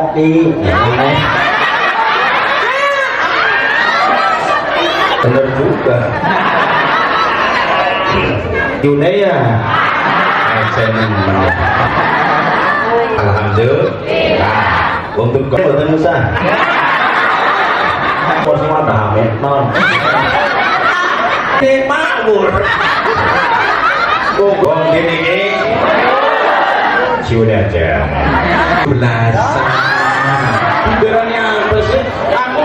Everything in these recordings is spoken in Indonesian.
kopi. Bener juga. Yune ya. Alhamdulillah. Untuk kau betul Musa. Kau semua dah non. Makmur. Bogong gini. Cium aja. Belasan. Pikirannya apa sih? Aku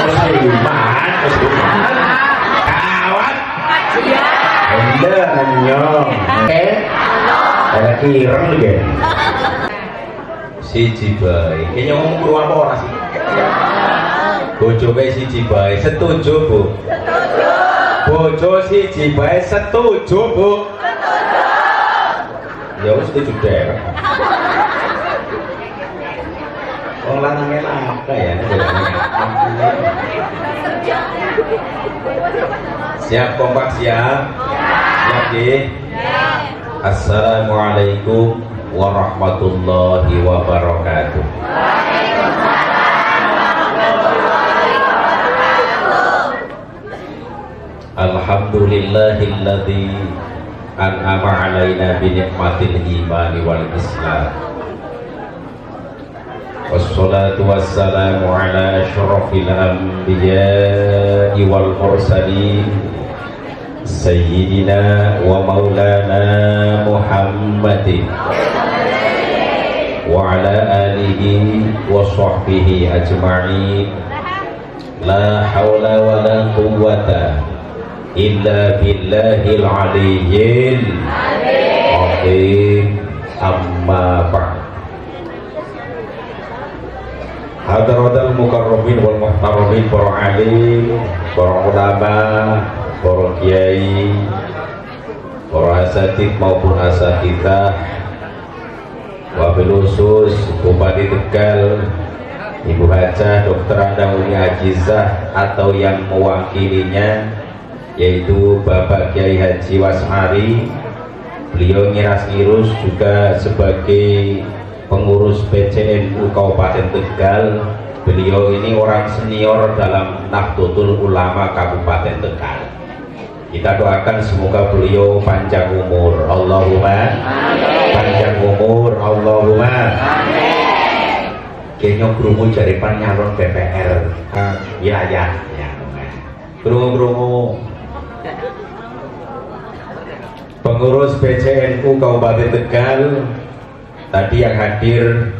muslimat. Kawan. Anda nyong. Ada kireng juga. Si Cibai. Kayaknya ngomong keluar apa orang sih? Bojo kayak si Cibai. Setuju bu? Bojo si Cibai setuju bu? Ya wis setuju deh. Wong lanangnya laka ya. Siap kompak siap? Siap di? Assalamualaikum warahmatullahi wabarakatuh. Alhamdulillahilladzi an'ama alaina bi ni'matil imani wal islam. Wassalatu wassalamu ala asyrafil anbiya'i wal mursalin Sayyidina wa maulana Muhammadin wa ala alihi wa sahbihi ajma'in. La hawla wa la quwwata illa billahil aliyyil azim. Amma ba'd. Hadratul mukarramin wal muhtaramin, para alim, para ulama, para kiai, para asatid maupun asatidah, wabil khusus Bupati Tegal, Ibu Hajah Dr. Andauni Ajizah atau yang mewakilinya, yaitu Bapak Kiai Haji Wasmari. Beliau ngiras-ngirus juga sebagai pengurus PCNU Kabupaten Tegal. Beliau ini orang senior dalam Nahdlatul Ulama Kabupaten Tegal. Kita doakan semoga beliau panjang umur, Allahumma amin. Panjang umur, Allahumma amin. Kayaknya kerungu jaripan nyalon DPR. Ya. Kerungu pengurus PCNU Kabupaten Tegal. Tadi yang hadir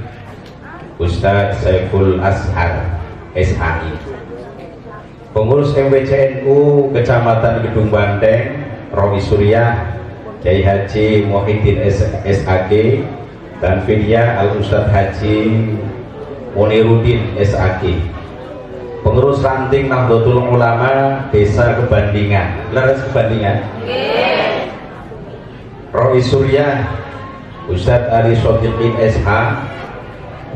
Ustadz Saiful Ashar SHI, pengurus MPCNU Kecamatan Gedung Banteng Romi Surya, Kiai Haji Muhyiddin SAG, dan Vidya Al Ustadz Haji Muniruddin SAG, pengurus ranting Nahdlatul Ulama Desa Kebandingan, Laras Kebandingan, Romi Surya, Ustadz Ali Sotiqin SH,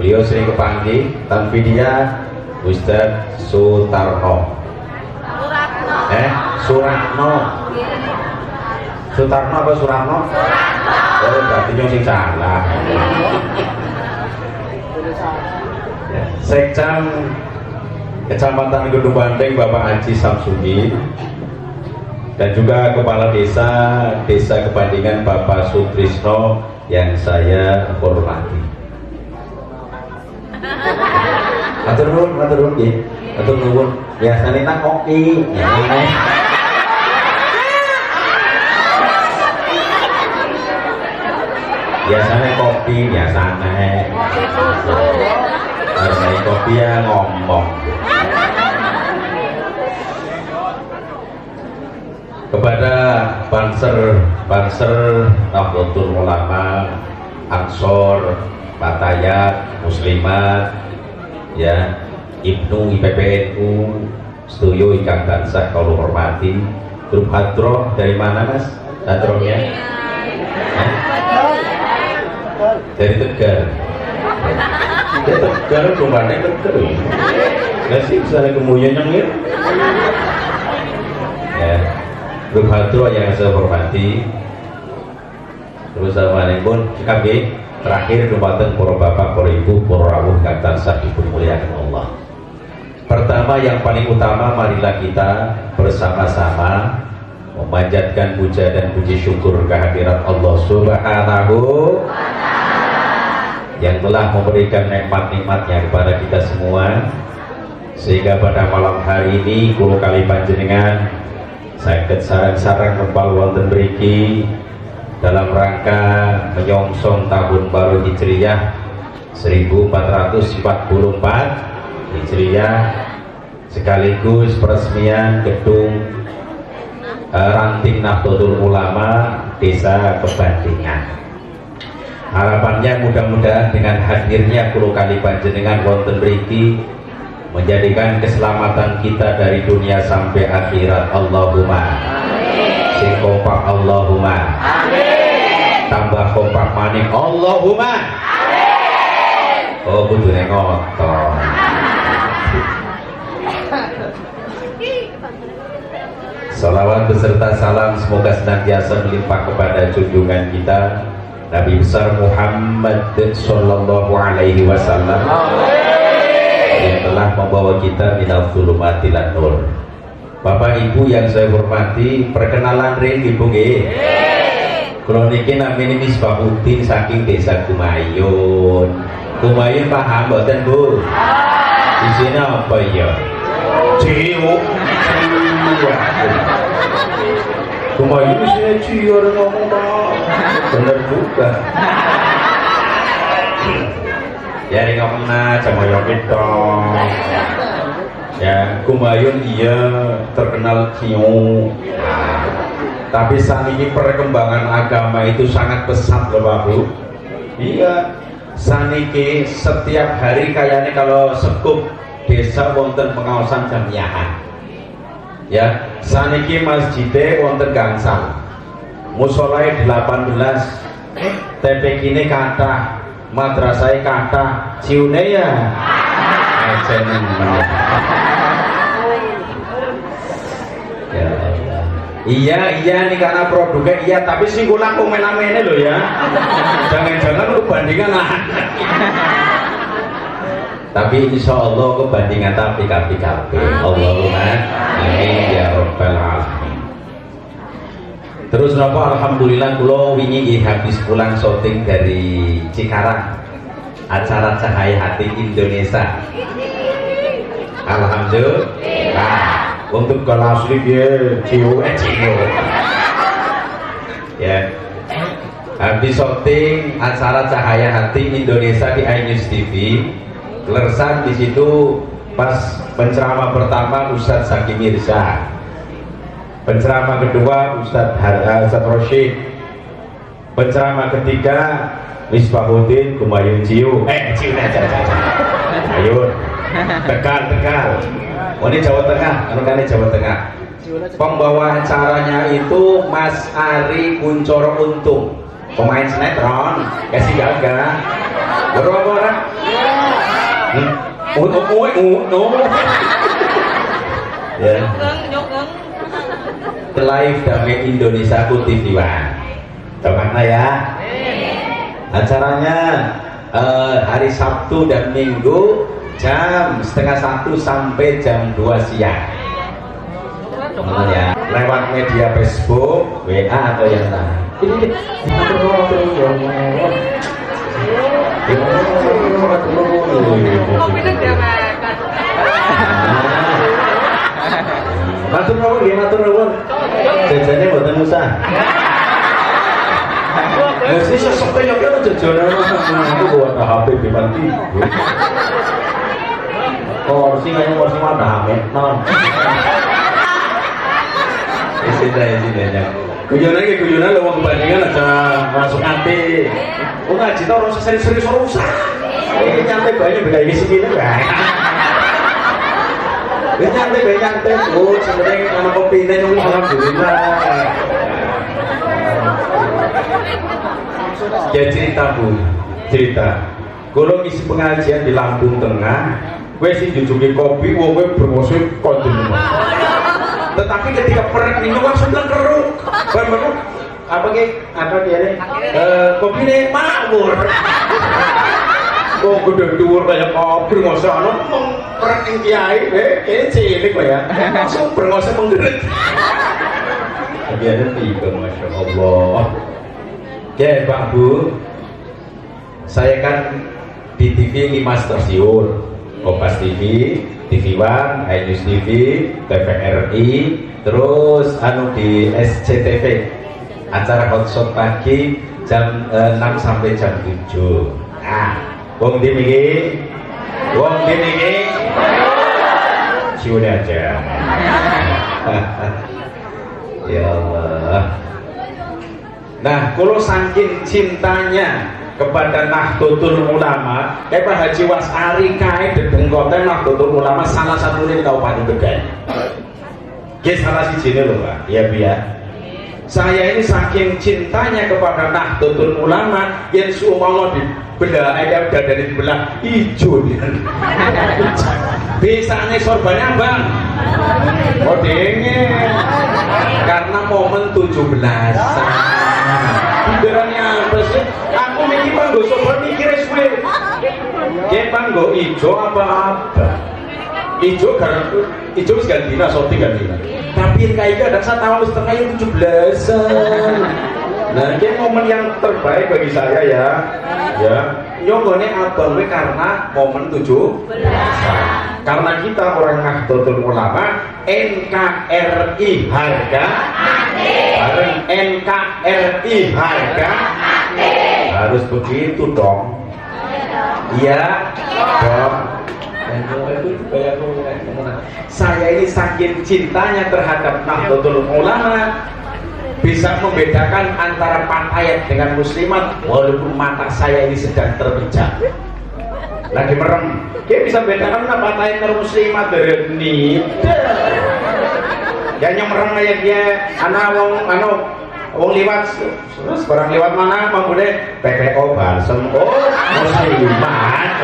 beliau sering kepanggil. Tanfidia Ustadz Sutarno, Sutarno apa Suratno? Oh, berarti nyong sing salah. Sekcam Kecamatan Gedung Banteng Bapak Haji Samsudin, dan juga Kepala Desa Kebandingan Bapak Sutrisno yang saya hormati. Atur nuwun nggih. Atur nuwun. Biasane nak kopi. Biasane kopi, biasane. Hargai kopi ya ngomong. Kepada Banser Nahdlatul Ulama, Ansor, Patayat, Muslimat, ya, Ibnu IPPNU, setuju ingkang tansah kula hormati. Grup Hadroh dari mana Mas? Hadrohnya? Dari Tegal. Dari Tegal, rumahnya Tegal. Nggak sih bisa kemudian nyengir? Ya. Grup Hadroh yang saya hormati, terus sama pun KB Terakhir dumateng para bapak, para ibu, para rawuh kang tansah dimuliakan Allah. Pertama yang paling utama, marilah kita bersama-sama memanjatkan puja dan puji syukur kehadirat Allah Subhanahu yang telah memberikan nikmat-nikmatnya kepada kita semua, sehingga pada malam hari ini kulo kali panjenengan saged sareng-sareng rempal wonten mriki dalam rangka menyongsong tahun baru Hijriyah 1444 Hijriyah, sekaligus peresmian gedung Ranting Nahdlatul Ulama Desa Kebandingan. Harapannya mudah-mudahan dengan hadirnya kulo kali panjenengan wonten mriki menjadikan keselamatan kita dari dunia sampai akhirat. Allahumma amin. Sing kompak Allahumma amin. Tambah kompak maning Allahumma amin. Oh kudune ngotot. Salawat beserta salam semoga senantiasa melimpah kepada junjungan kita Nabi besar Muhammad sallallahu alaihi wasallam yang telah membawa kita minal zulumati lan nur. Bapak Ibu yang saya hormati, perkenalan ring Ibu nggih. Kula niki namine Misbahuddin saking Desa Kumayun. Kumayun paham mboten, Bu? Isine apa ya? Ciu. Kumayun isine ciu ngomong Pak. Bener juga. Ya ini ngomongna Jamoyo kita. Ya Kumayun iya terkenal ciu. Tapi saat ini perkembangan agama itu sangat pesat loh Pak Bu. Iya. Saniki setiap hari kayaknya kalau sekup desa wonten pengawasan jamiahan. Ya, saniki masjidnya wonten gangsal. Musolai 18, TPK ini kata, madrasai kata, ciune ya. Iya nih karena produknya iya, tapi singgulang komen-amennya loh ya. Jangan-jangan lu bandingan lah. Tapi insya Allah kebandingan tapi kapi-kapi. Allahumma amin ya rabbal alamin. Terus napa alhamdulillah kula wingi habis pulang syuting dari Cikarang, acara Cahaya Hati Indonesia. Alhamdulillah. Untuk kelas asli dia ciu. Ya. Habis syuting acara Cahaya Hati Indonesia di iNews TV. Lersan di situ pas penceramah pertama Ustadz Zaki Mirza, penceramah kedua Ustadz Rosyid, penceramah ketiga Misbahuddin Kumayun Ciu. Ciu aja. Ayo, Tegal. Oh ini Jawa Tengah, kan Jawa Tengah. Pembawa acaranya itu Mas Ari Kuncoro Untung, pemain sinetron, kasih gagah. Berapa orang? Ya. Live Damai Indonesia ku TV One. Coba ya. Acaranya hari Sabtu dan Minggu jam 12:30 sampai jam 2 siang. Ya, lewat media Facebook, WA atau yang lain. Matur nuwun. Jajane mboten usah. Mesti sesuk yo kene jajanan itu buat HP dibanti. Kursi mana HP non. Isinya. Guyonan lo wong bandingan aja masuk hati. Oh ngaji tau harus serius rusak. Ini nyantai banyak beda ini segini kan. Ini nyantai. Oh sebenarnya nama kopi ini yang alhamdulillah. Ya cerita Bu, kalau isi pengajian di Lampung Tengah, gue sih jujukin kopi, gue bermusuh kontinu. Tetapi ketika perut minum langsung keruk, baru apa ki? Apa dia nih? Kopi nih makmur. Oh, gede dhuwur kaya kopi ngosono mengprek ing kiai, kene cilik kok ya. Langsung brengose menggeret. Biar tiba, Masya Allah. Oke Pak Bu, saya kan di TV 5 stasiun, Kompas TV, TV One, iNews TV, TVRI, terus di SCTV, acara hotshot pagi jam 6 sampai jam 7. Nah, wong di miki, cium aja. Ya Allah. Nah, kalau saking cintanya kepada Nahdlatul Ulama, kayak Pak Haji Wasari kae dedengkoten Nahdlatul Ulama salah satunya di Kabupaten Tegal. Ki salah sijine lho, Pak. Ya, biar. Saya ini saking cintanya kepada Nahdlatul Ulama yang seumpama dibelah ada dari dibelah hijau dia. Bisanya sorbannya Bang. Oh dingin. Karena momen 17-an. Bidarannya apa sih? Aku mikir panggo sorban mikirnya suwe. Ki panggo hijau apa-apa. Hijau karena hijau sekali dina, sorti kan dina. Tapi kayak ada 1 tahun setengah yang 17-an. Nah, ini momen yang terbaik bagi saya ya. Ya, nyonggone abang karena momen 17-an. Karena kita orang Nahdlatul Ulama, NKRI harga bareng NKRI harga harus begitu dong. Iya dong. Saya ini saking cintanya terhadap Nahdlatul Ulama bisa membedakan antara pakaian dengan muslimat walaupun mata saya ini sedang terpejam lagi merem. Dia bisa bedakan apa pakaian dengan muslimat dari ini. Ya yang merem kayak dia anak wong liwat terus barang liwat mana mau boleh PPO balsem muslimat.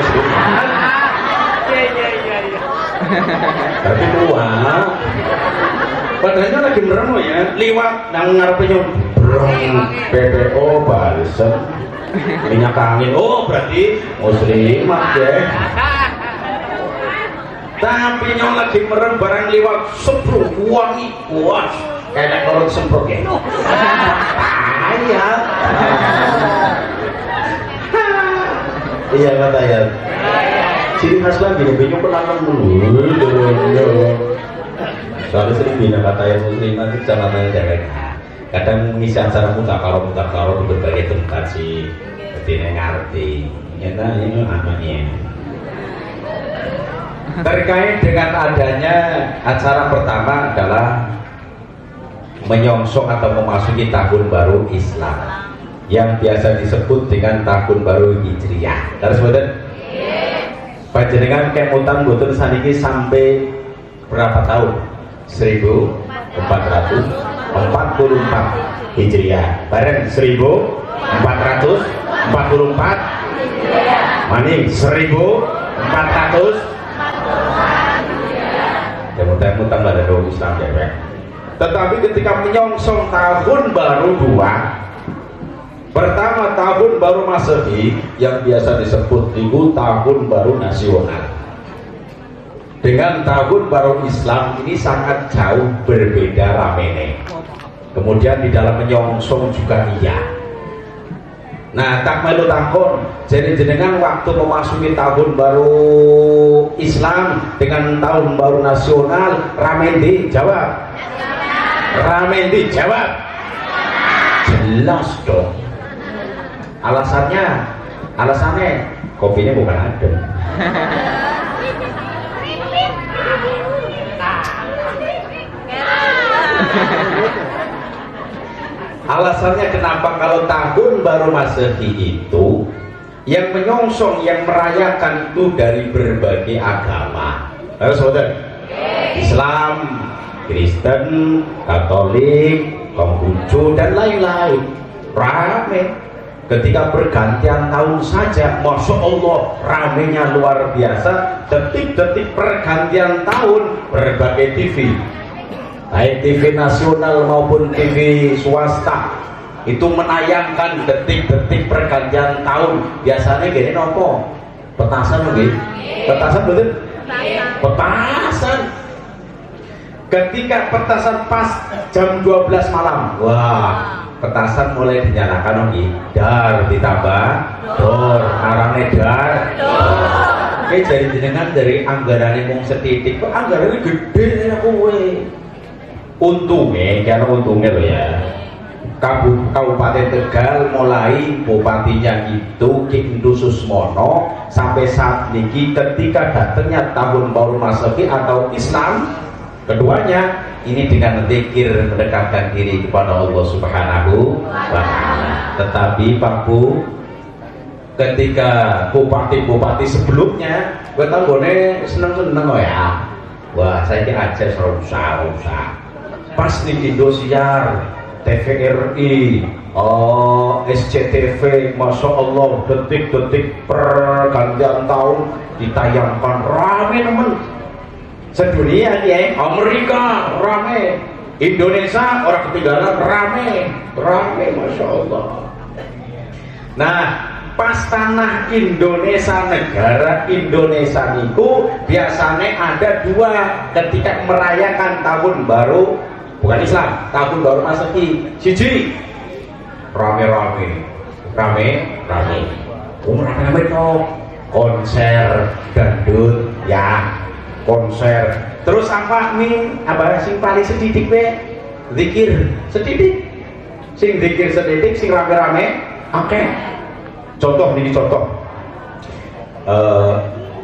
Tapi tua padahal lagi merem ya liwat nang ngarepnya PPO balsem minyak angin, berarti muslimat ya. Tapi nyong lagi merem barang liwat semprot wangi puas kayak korot semprot ya. Ayah iya kata ya ciri khas lagi nih bingung penanam dulu soalnya sering bina kata yang muslimat itu sama yang cewek kadang ngisi acara mutakaro di berbagai tempat sih ketika ngerti nyata ini namanya terkait dengan adanya acara pertama adalah menyongsong atau memasuki tahun baru Islam yang biasa disebut dengan tahun baru Hijriah. Terus betul? Panjenengan kemutan boten saniki sampai berapa tahun? 1444 Hijriah. Bareng 1444 maning 1400 mudah-mudahan pada dulu Islam ya. Tetapi ketika menyongsong tahun baru 2, pertama tahun baru Masehi yang biasa disebut itu tahun baru nasional. Dengan tahun baru Islam ini sangat jauh berbeda ramene. Kemudian di dalam menyongsong juga iya. Nah, tak melu takon, jadi jenengan waktu memasuki tahun baru Islam dengan tahun baru nasional, Ramendi jawab. Ramendi jawab. Jelas dong. Alasannya kopinya bukan adem. Alasannya kenapa kalau tahun baru Masehi itu yang menyongsong, yang merayakan itu dari berbagai agama. Harus betul? Islam, Kristen, Katolik, Konghucu dan lain-lain. Rame. Ketika pergantian tahun saja, Masya Allah, ramenya luar biasa. Detik-detik pergantian tahun, berbagai TV, baik TV nasional maupun TV swasta, itu menayangkan detik-detik pergantian tahun. Biasanya gini nopo petasan lagi, petasan betul, petasan. Ketika petasan pas jam 12 malam, wah petasan mulai dinyalakan lagi, dar ditambah dor, arane dar. Oke, dari jenengan dari anggaran mung setitik, kok anggarannya gede ya kowe. Untungnya, karena untungnya loh ya. Kabupaten Tegal mulai bupatinya itu Ki Indu Susmono sampai saat ini ketika datangnya tahun baru Masehi atau Islam keduanya ini dengan zikir mendekatkan diri kepada Allah Subhanahu wa Ta'ala. Tetapi Pak Bu, ketika bupati-bupati sebelumnya gue tahu gue seneng-seneng ya, wah saya kira aja usah pas nih Indosiar, TVRI, SCTV, Masya Allah, detik-detik pergantian tahun ditayangkan rame temen sedunia ya. Amerika rame, Indonesia orang ketinggalan rame, Masya Allah. Nah pas tanah Indonesia, negara Indonesia niku biasanya ada dua ketika merayakan tahun baru, bukan Islam, tahun baru Masehi. Siji rame-rame toh konser dangdut ya, konser. Terus apa nih, apa sing paling sedikit we zikir sedikit, sing zikir sedikit, sing rame-rame oke. Contoh ini contoh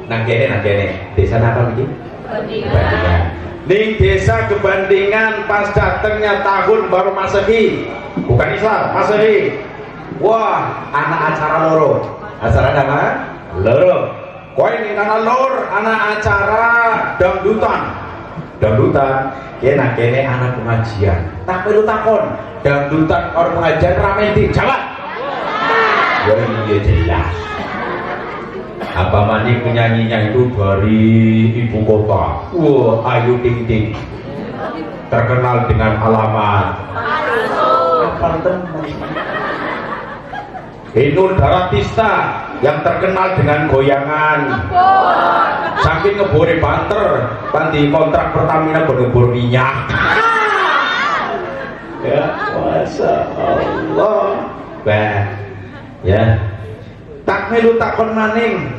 nang kene desa apa iki? Kebandingan. Ning desa Kebandingan pas datangnya tahun baru Masehi, bukan Islam, Masehi. Wah, anak acara loro. Acara apa? Loro. Kowe ning kana lor anak acara dangdutan. Kene anak pengajian. Tak perlu takon, dangdutan orang pengajian rame di Jawa. Ya iya jelas. Apa mani penyanyinya itu dari ibu kota. Wah, Ayu Ting Ting, terkenal dengan alamat Inul Daratista yang terkenal dengan goyangan saking ngebore banter panti kontrak Pertamina bergebur minyak. Ya Masya Allah. Ya tak melu takon maning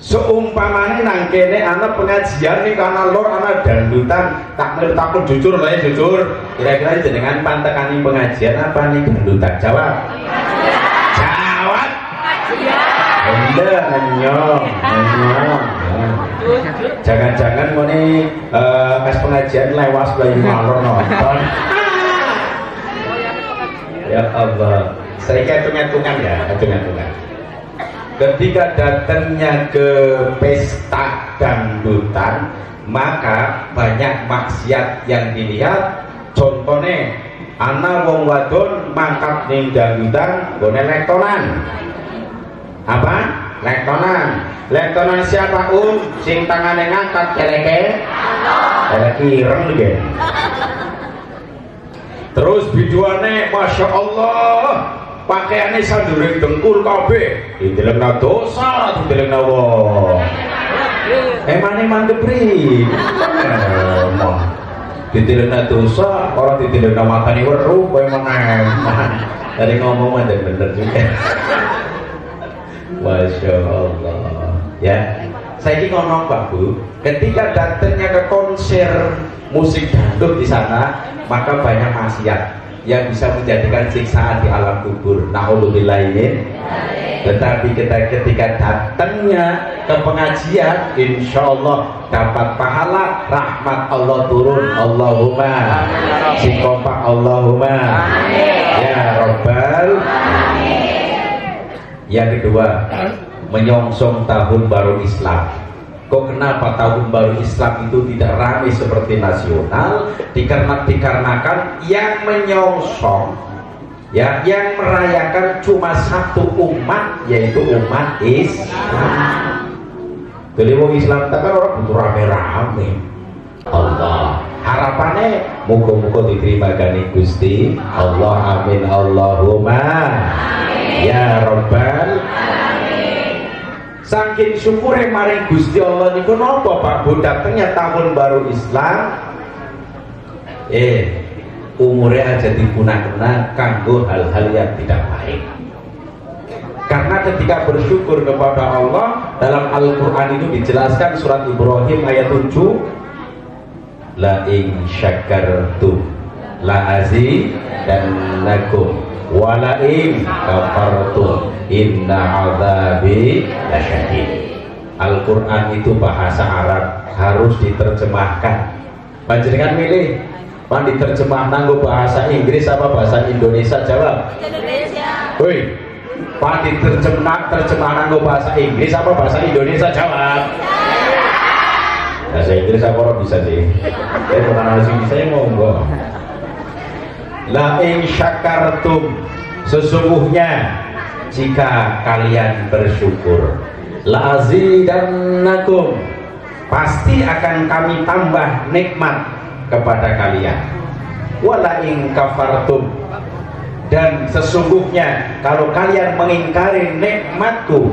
seumpamane nang kene ana pengajian nih kana lor ana dangdutan, tak melu takon jujur lah ya, jujur kira-kira jenengan pantekani pengajian apa nih dangdutan? Jawab Anda nyong jangan-jangan mau nih kas pengajian lewas bayi malor nonton. Ya Allah, saya hitung-hitungan ya, hitung-hitungan. Ketika datangnya ke pesta dangdutan, maka banyak maksiat yang dilihat. Contohnya, ana wong wadon mangkat ning dangdutan, gone lektonan. Apa? Lektonan siapa sing tangane ngangkat keleke? Keleke ireng lho. Terus biduane Masya Allah pakaiannya sanduring dengkul kabeh, didelengna dosa, didelengna wong. Emane mantep ri. Didelengna dosa, orang didelengna matane weruh kowe meneh. Dari ngomong aja bener juga. Masya Allah. Ya, saya ini ngomong Pak Bu, ketika datangnya ke konser musik dangdut di sana, maka banyak maksiat yang bisa menjadikan siksaan di alam kubur. Na'udzubillahimin. Tetapi ketika datangnya ke pengajian, insya Allah dapat pahala, rahmat Allah turun. Allahumma si kompak Allahumma ya Rabbal. Yang kedua, menyongsong tahun baru Islam. Kok kenapa tahun baru Islam itu tidak ramai seperti nasional? Dikarenakan yang menyongsong, ya, yang merayakan cuma satu umat, yaitu umat Islam. Jadi wong Islam tak kan orang butuh rame-rame. Allah Harapane muga-muga diterima gani Gusti Allah. Amin Allahumma amin. Ya Rabbal alamin. Saking syukure maring Gusti Allah niku napa Pak Bu datengnya tahun baru Islam umurnya aja digunakan kanggo hal-hal yang tidak baik. Karena ketika bersyukur kepada Allah dalam Al-Quran itu dijelaskan surat Ibrahim ayat 7, la in syakartum la azidannakum wa la in kafartum inna adzabi lasyadid. Al-Quran itu bahasa Arab, harus diterjemahkan. Panjenengan milih pan diterjemah nanggo bahasa Inggris apa bahasa Indonesia? Jawab. Indonesia. Woi, pan diterjemah nanggo bahasa Inggris apa bahasa Indonesia? Jawab. Bahasa Inggris apa orang bisa sih? Saya bukan harus bisa ngomong. La in syakartum, sesungguhnya jika kalian bersyukur, la azidannakum, pasti akan kami tambah nikmat kepada kalian. Wala in kafartum, dan sesungguhnya kalau kalian mengingkari nikmatku,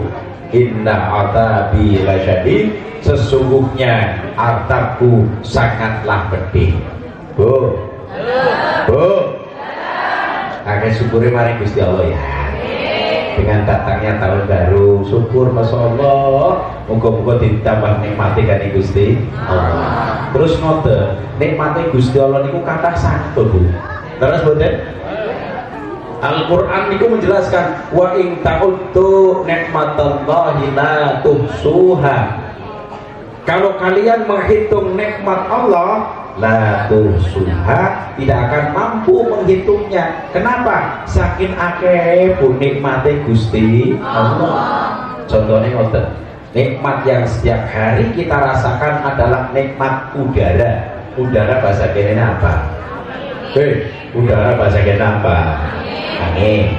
inna adzabi lasyadid, sesungguhnya azabku sangatlah pedih. Bu agak syukuri mari Gusti Allah ya. Dengan datangnya tahun baru, syukur Masya Allah, moga-moga ditambah nikmati kan Gusti Allah. Terus ngote, nikmati Gusti Allah niku kathah sakto Bu. Terus boten? Al-Quran itu menjelaskan wa in ta'uddu nikmatallahi la tuhsuha. Kalau kalian menghitung nikmat Allah, la tuhsuha, tidak akan mampu menghitungnya. Kenapa? Saking akeh pun nikmate Gusti Allah. Contohnya ngoten, nikmat yang setiap hari kita rasakan adalah nikmat udara. Udara bahasa kene apa? Udara bahasa kene apa? Angin.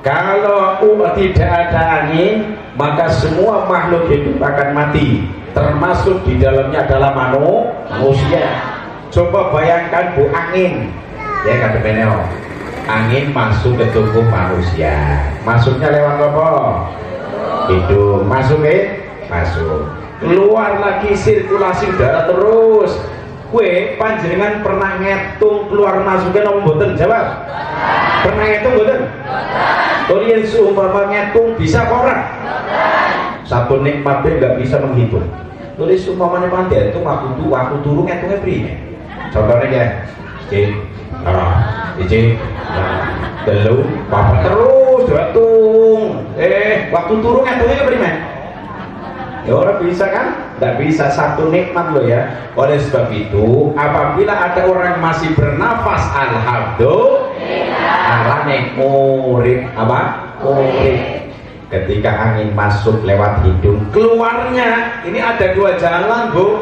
Kalau tidak ada angin, maka semua makhluk hidup akan mati, termasuk di dalamnya adalah manusia. Coba bayangkan Bu, angin ya kata Beneo, angin masuk ke tubuh manusia, masuknya lewat apa? Hidung. Masuk masuk, keluar lagi sirkulasi udara terus. Kue panjenengan pernah ngitung keluar masuknya nomor boten? Jawab. Pernah ngitung boten? Kalian seumpama ngitung bisa kok ora? Satu nikmatnya nggak bisa menghitung. Tulis seumpama pantai itu waktu turun ngitungnya priye. Contohnya ya, telu, bapak terus dihitung. Waktu turun ngitungnya priye? Ya orang bisa kan? Tidak bisa, satu nikmat loh ya. Oleh sebab itu apabila ada orang masih bernafas, alhamdulillah, murid apa? Murid. Ketika angin masuk lewat hidung, keluarnya ini ada dua jalan Bu.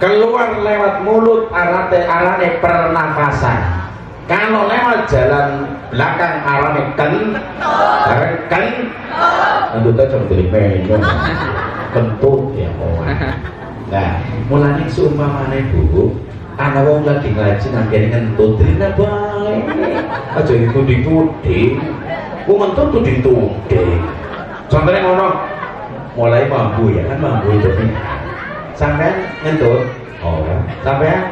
Keluar lewat mulut, arane pernafasan. Kalau lewat jalan belakang arane untuk aja menjadi kentut ya kawan. Nah, mulane seumpamane Bu, ana wong lagi ngaji nang kene kentut rene bae. Aja dituding-tuding. Wong kentut tuding-tuding. Contohnya ngono, mulai mampu ya kan, mampu itu nih. Sampean kentut, sampean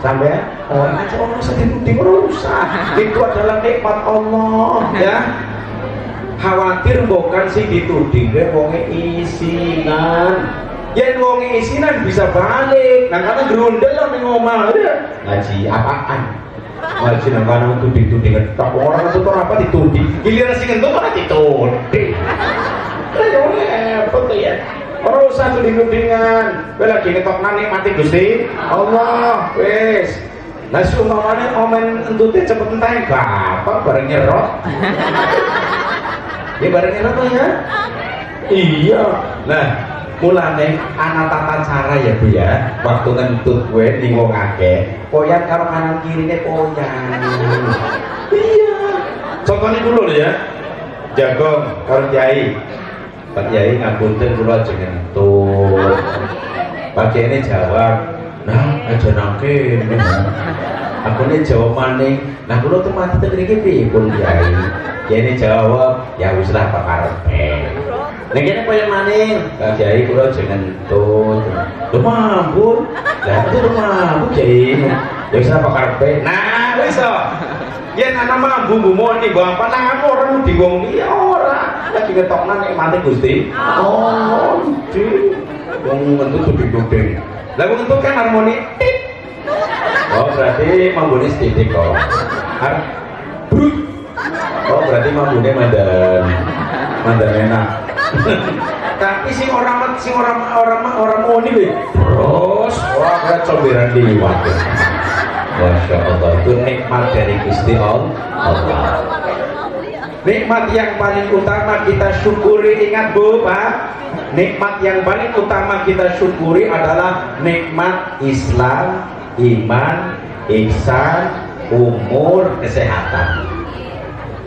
sampean aja orang sedih-sedih usah. Itu adalah nikmat Allah ya. Khawatir bukan sih dituding deh wonge isinan. Yen wonge isinan bisa balik. Nah karena gerundel lah ning omah ngaji apaan? Ngaji nang kana tuding-tuding tak orang itu apa dituding. Giliran sing entuk ora dituding. Lah repot ya. Ora usah tuding-tudingan. Kowe lagi ngetokna nikmati Gusti Allah wis. Lah sumpamane omen entute cepet entek bapak bareng nyerot. Ya barangnya apa ya? Iya. Nah, mulane ana tata cara ya Bu ya. Waktu ngentut gue ning wong akeh, poyan karo kanan kirine poyan. Iya. Contohnya dulu ya. Jagong karo Kyai. Pak Kyai ngapunten kula aja ngentut. Pak Kyai ini jawab, Nah, aja nangke. Aku ini jawab maning. Nah, kalau tuh mati tadi piye pun kiai. Kiai ini jawab, ya wis lah Pak karepe. Nek kene koyo maning, kiai kula jangan tuh. Lu mampu. Lah itu lu mampu kiai. Ya wis lah Pak karepe. Nah, wis to. Yen ana mambu ngomoni mbok apa nang orang di wong liya ora. Lagi ketokna nek mati Gusti. Oh, di. Wong ngentut gede-gede. Lah wong ngentut kan harmoni. Oh, berarti mambune titik kok. Oh, berarti mambune mandan enak. Tapi sing orang moni we. Terus wah kira comberan liwat. Masya Allah, itu nikmat dari Gusti Allah. Nikmat yang paling utama kita syukuri, ingat Bu, Pak. Nikmat yang paling utama kita syukuri adalah nikmat Islam, iman, ihsan, umur, kesehatan.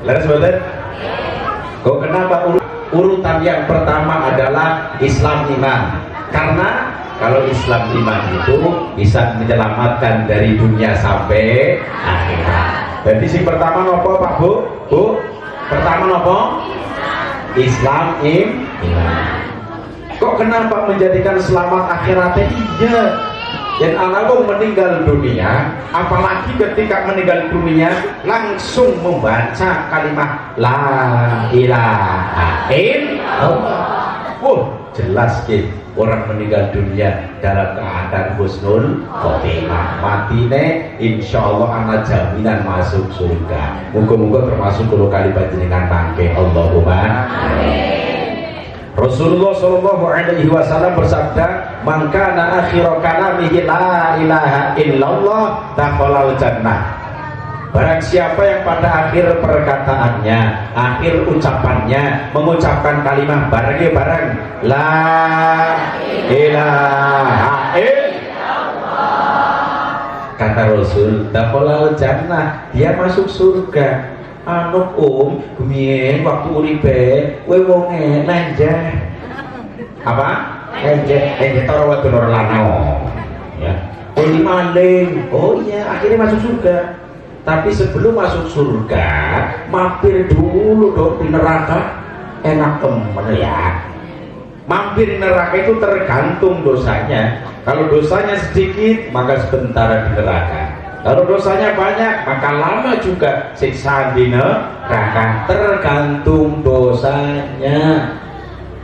Lalu sebentar. Kok kenapa urutan yang pertama adalah Islam iman? Karena kalau Islam iman itu bisa menyelamatkan dari dunia sampai akhirat. Jadi si pertama nopo Pak Bu? Bu? Pertama nopo? Islam iman. Kok kenapa menjadikan selamat akhiratnya? Iya. Dan anak meninggal dunia, apalagi ketika meninggal dunia langsung membaca kalimat La ilaha illallah. Jelas gitu. Orang meninggal dunia dalam keadaan husnul khotimah, matine insya Allah anak jaminan masuk surga. Moga-moga termasuk 10 kali panjenengan mangke. Allahumma amin. Rasulullah Shallallahu Alaihi Wasallam bersabda, "Man kana akhiru kalamihi la ilaha illallah dakhalal jannah." Barang siapa yang pada akhir perkataannya, akhir ucapannya mengucapkan kalimat bareng la ilaha illallah, kata Rasul, dakhalal jannah, dia masuk surga. Anu gumien waktu uripe kowe wonge lenjeh. Apa? Lenjeh taro wadon ora lanang. Ya. Oli maling. Oh iya, akhirnya masuk surga. Tapi sebelum masuk surga, mampir dulu dong di neraka. Enak temen ya. Mampir di neraka itu tergantung dosanya. Kalau dosanya sedikit, maka sebentar di neraka. Kalau dosanya banyak, maka lama juga siksaan di neraka. Tergantung dosanya.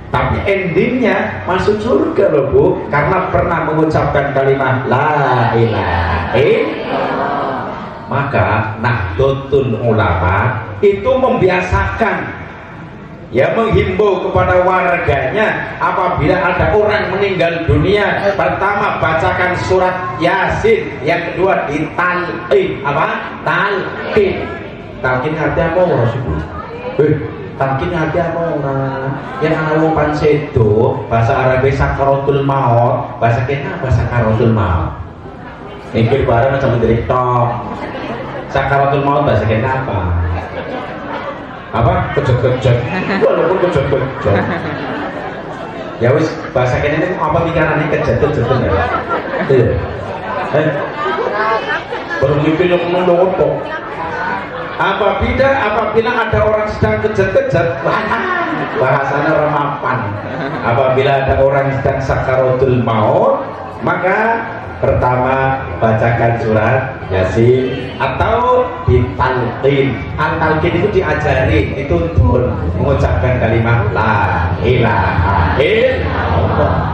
Tapi endingnya masuk surga loh Bu, karena pernah mengucapkan kalimat La ilaha illallah. Maka Nahdlatul Ulama itu membiasakan, ya, menghimbau kepada warganya apabila ada orang meninggal dunia, pertama bacakan surat Yasin, yang kedua ditalqin. Apa? Talqin. Talqin artinya apa Rasul? Talqin artinya apa orang? Yang ana wong pansedo bahasa Arab sakaratul maut, bahasa kita bahasa sakaratul maut. Mikir bareng macam cerita. Sakaratul maut bahasa kita apa? Apa? Kejot-kejot. Walaupun kejot-kejot. Ya wis bahasa kene itu apa pikirannya kejot-kejot ya? Iya. Baru mimpi yang menunggu kok. Apabila ada orang sedang kejot-kejot, bahasanya remapan. Apabila ada orang sedang sakaratul maut, maka pertama bacakan surat Yasin atau ditalqin. Talqin itu diajari, dituntun mengucapkan kalimat La ilaha illallah.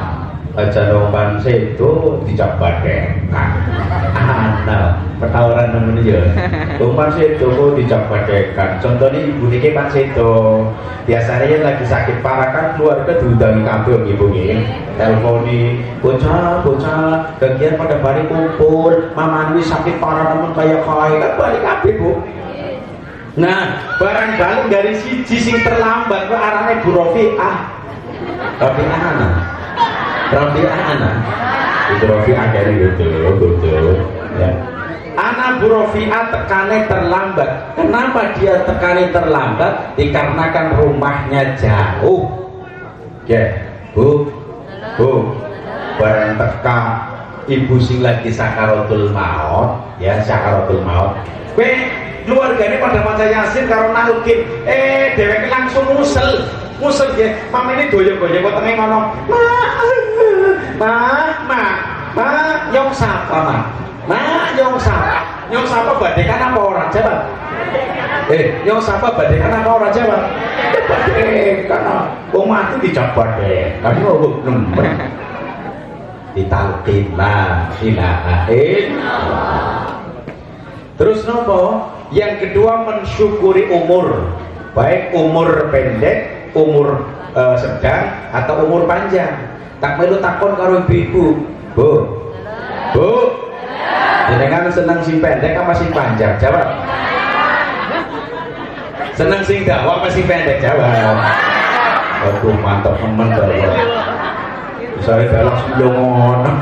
Baca nomban itu dicapadekan. Nah, pertawaran namanya ya. Nomban itu dicapadekan. Contohnya ibu niki Pak Sedo, biasanya lagi sakit parah kan keluarga diundangi kabeh ibu niki. Telponi, bocah, bagian pada balik kumpul, mama ini sakit parah namun kayak kan balik kabeh Bu. Nah, barang-barang dari siji sing terlambat ke arahnya Bu Rofi'ah. Rofi'ah anak itu Rofi'ah dari gitu ya. Anak Bu Rofi'ah tekannya terlambat. Kenapa dia tekannya terlambat? Dikarenakan rumahnya jauh ya Bu barang teka ibu sing lagi sakaratul maut, ya sakaratul maut. Kowe keluargane pada maca Yasin karo nalkin, dheweke langsung musel ya. Mamene doyo-doyo kok tenge ngono. Ma, nyong sapa, Ma? Ma, nyong sapa? Nyong sapa badhe kan apa ora? Jawab. Nyong sapa badhe kan apa ora? Jawab. Badhe kan. Wong mati dicoba deh. Kan kok nembe. Ditalqin la ilaha illallah. Terus nopo? Yang kedua mensyukuri umur, baik umur pendek, umur sedang atau umur panjang. Tak melu takon karo ibu-ibu, Bu, jenengan seneng sing pendek apa sing panjang? Jawab. Seneng sing dakwah apa sing pendek? Jawab. Aduh mantap temen dakwah. Saya galak ngono.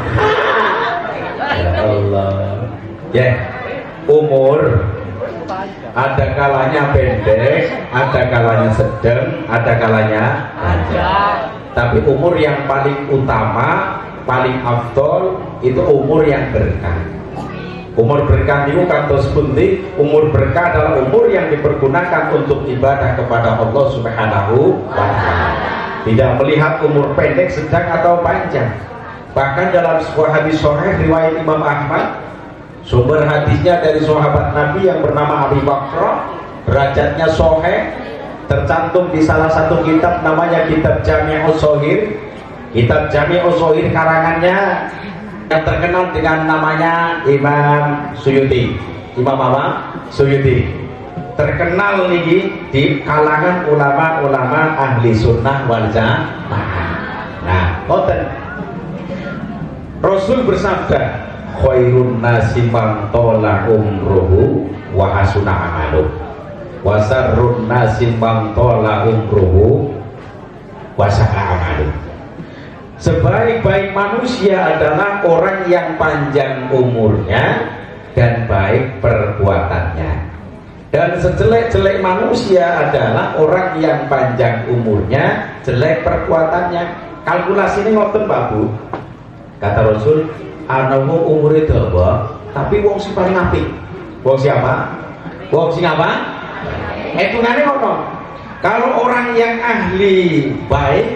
Ya Allah. Ya, umur ada kalanya pendek, ada kalanya sedang, ada kalanya panjang. Tapi umur yang paling utama, paling afdol itu umur yang berkah. Umur berkah itu kantos pundi, umur berkah adalah umur yang dipergunakan untuk ibadah kepada Allah Subhanahu wa Ta'ala. Tidak melihat umur pendek, sedang atau panjang. Bahkan dalam sebuah hadis sahih riwayat Imam Ahmad, sumber hadisnya dari sahabat Nabi yang bernama Abi Bakrah, derajatnya sahih, tercantum di salah satu kitab namanya kitab Jami'us Shahih. Kitab Jami'us Shahih karangannya yang terkenal dengan namanya Imam Suyuti. Imam apa? Suyuti. Terkenal nih di kalangan ulama-ulama ahli sunnah wal jamaah. Nah, ngoten. Rasul bersabda, khairun nasi man tola umruhu wa hasuna amaluh, wa sarrun nasi man tola umruhu wa sa'a amaluh. Sebaik-baik manusia adalah orang yang panjang umurnya dan baik perbuatannya. Dan sejelek-jelek manusia adalah orang yang panjang umurnya, jelek perbuatannya. Kalkulasi ini ngoten Pak Bu. Kata Rasul, ana wong umure dawa, tapi wong sing paling apik. Wong siapa? Wong sing apa? Hitungane ngono. Kalau orang yang ahli baik,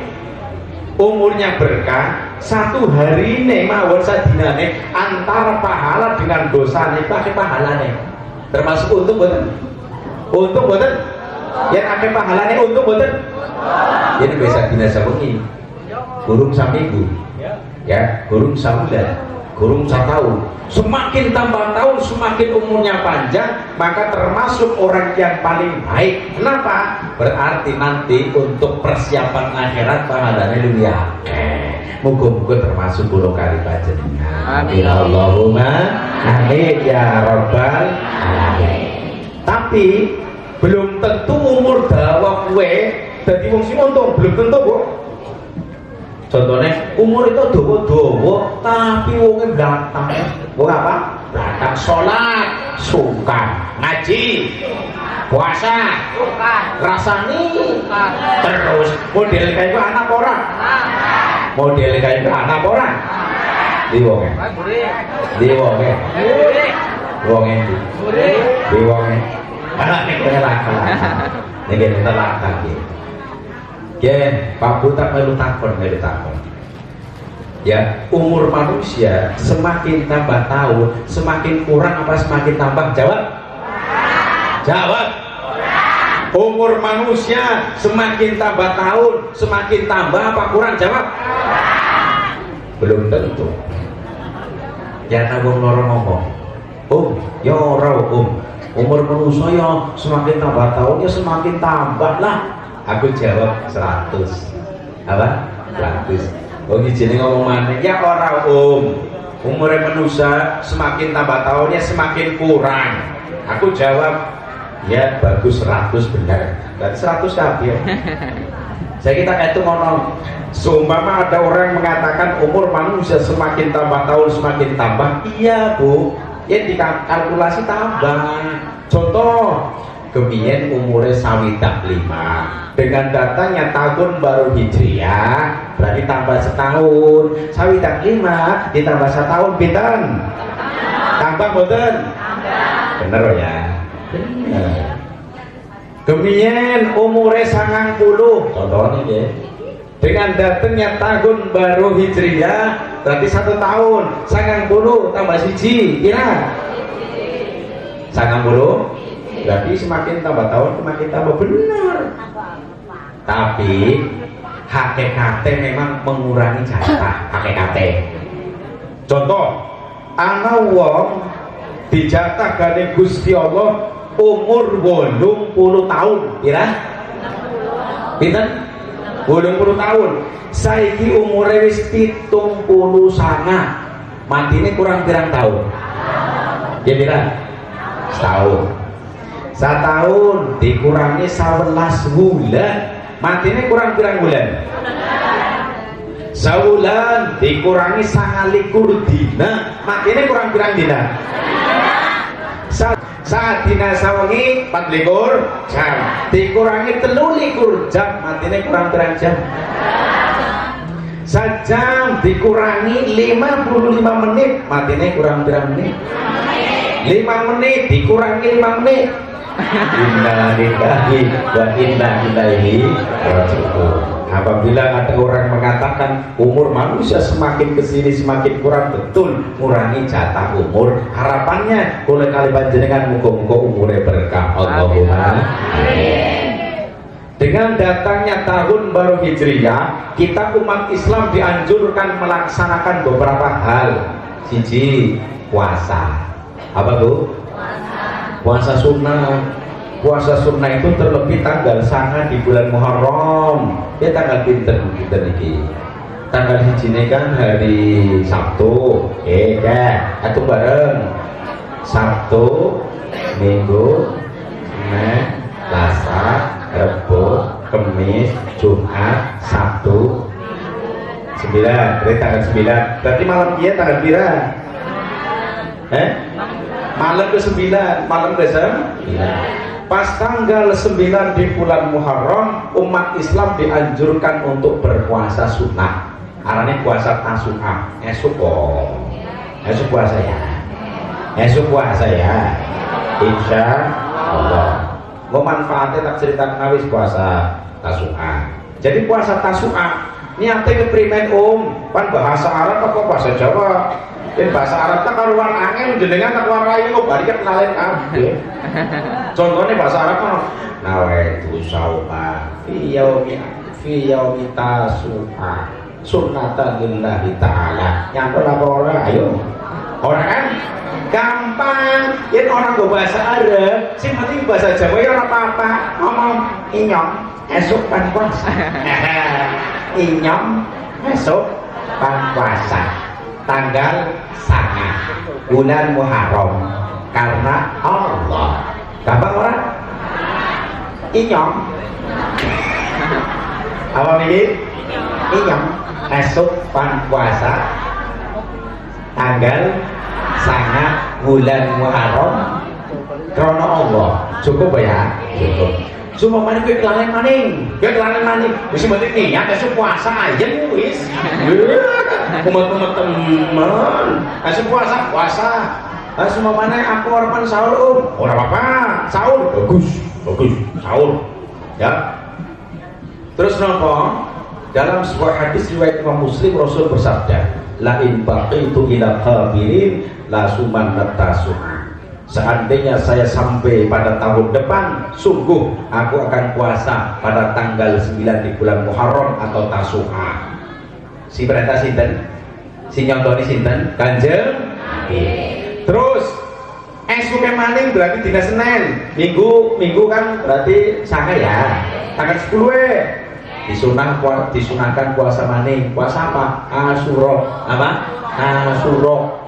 umurnya berkah, satu hari ini mawon sadinane antara pahala dengan dosa nih pakai pahalane. Termasuk untuk boten? Untuk boten? Yang akeh pahalane untuk boten? Jadi bisa dinasa bengi. Gurung saminggu. Ya, gurung sabulan, gurung setahun. Semakin tambah tahun, semakin umurnya panjang, maka termasuk orang yang paling baik. Kenapa? Berarti nanti untuk persiapan akhirat pahalanya lebih akeh. Muga-muga termasuk golongan panjenengan. Amin Allahumma amin ya rabbal alamin. Tapi belum tentu umur dawa kowe dadi wong sing untung, belum tentu, Bu. Contohnya umur itu dawa-dawa tapi wongnya belakang. Wong apa? Belakang sholat suka, ngaji puasa suka, rasani terus model kayak itu anak orang, model kayak itu anak orang di wongnya, di wongnya, wongnya, di wongnya. Anak ini kena lakal, ini kena lakal gitu. Ya, Pak Bu tak perlu takon. Ya, umur manusia semakin tambah tahun, semakin kurang apa semakin tambah? Jawab. Jawab. Umur manusia semakin tambah tahun, semakin tambah apa kurang? Jawab. Belum tentu. Jangan wong loro ngomong. Ya ora umur manusia ya semakin tambah tahun ya semakin tambah lah. Aku jawab 100. Apa? 100. Oh ini ngomong mana? Ya orang umurnya manusia semakin tambah tahunnya semakin kurang. Aku jawab ya bagus 100 benar. Berarti 100 kabeh. Saya kita itu ngomong. Seumpama ada orang mengatakan umur manusia semakin tambah tahun semakin tambah. Iya Bu. Ya dikalkulasi tambah. Contoh. Kemudian umurnya sawidak 5. Dengan datangnya tahun baru Hijriah berarti tambah setahun. Sawidak 5 ditambah setahun pinten? Tambah boten? Bener ya? Bener. Kemudian umurnya 90. Contohnya ya. Dengan datangnya tahun baru Hijriah berarti 1 tahun. 90 tambah 1 kira 90. Berarti semakin tambah tahun semakin tambah benar. Tapi hakikatnya memang mengurangi jatah hakikatnya. Contoh, ana wong dijatah kali Gusti Allah umur 80 tahun, kira? Pinten? 80 tahun. Saiki umure wis 79. Matine kurang pirang tahun? Ya kira? Setahun. Setahun dikurangi 11 bulan. Matine kurang pirang bulan? Sebulan dikurangi 29 dina. Matine kurang pirang dina? Saat dina sawengi 24 jam dikurangi 23 jam. Matine kurang pirang jam? Sejam dikurangi 55 menit. Matine kurang pirang menit? 5 menit dikurangi 5 menit. Inna lillahi wa inna ilaihi raji'un. Apabila ada orang mengatakan umur manusia semakin kesini semakin kurang, betul, ngurangi jatah umur. Harapannya oleh kali panjenengan muga-muga umurnya berkah. Allahumma amin. Dengan datangnya tahun baru Hijriyah, kita umat Islam dianjurkan melaksanakan beberapa hal. Siji, puasa. Apa tuh? Puasa sunnah. Puasa sunnah itu terlebih tanggal 9 di bulan Muharram. Ya tanggal pinter iki. Tanggal hijine kan hari Sabtu. Atau bareng. Sabtu, Minggu, Senin, Selasa, Rebo, Kamis, Jumat, Sabtu. 9, berarti tanggal 9. Berarti malam dia tanggal pira? Malam ke-9, malam ke-9. Pas tanggal 9 di bulan Muharram, umat Islam dianjurkan untuk berpuasa sunnah. Arane puasa tasu'a. Esuk puasa ya. Esuk puasa ya. Insya Allah. Mau manfaatnya tak cerita ngawis puasa tasu'a. Jadi puasa tasu'a niatnya keprimen pan bahasa Arab apa bahasa Jawa? Dan bahasa Arab tak karuan angin jenengan tak warai kok bari kenalin kabeh. Contohnya bahasa Arab kan nawaitu sauba fi yaumi tasu'a sunnatan lillahi ta'ala. Yang ora ayo. Orang kan gampang. Yen orang go bahasa Arab, sing penting bahasa Jawa ya ora apa-apa. Ngomong inyong esuk pan puasa. Inyong esuk pan puasa. Tanggal 9 bulan Muharram karena Allah. Gampang orang? Inyong. Apa ini? Inyong esuk pan puasa tanggal 9 bulan Muharram karena Allah. Cukup ya? Cukup. Cuma mana gue kelalen maning, mesti mati nih, ya esuk puasa aja wis. Kumat teman, esuk puasa. Semua mana aku harapan sahur orang apa? Sahur bagus, sahur. Ya. Terus nopo? Dalam sebuah hadis riwayat Imam Muslim, Rasul bersabda, la in baqitu ila qabirin la suman natasu'a. Seandainya saya sampai pada tahun depan, sungguh aku akan puasa pada tanggal 9 di bulan Muharram atau Tasu'a. Si perintah sinten? Si nyontoni sinten? Kanjeng. Terus esuke maning berarti dina Senin. Minggu kan berarti sanga ya. Tanggal 10 disunahkan puasa maning. Puasa apa? Asyura. Apa? Asyura.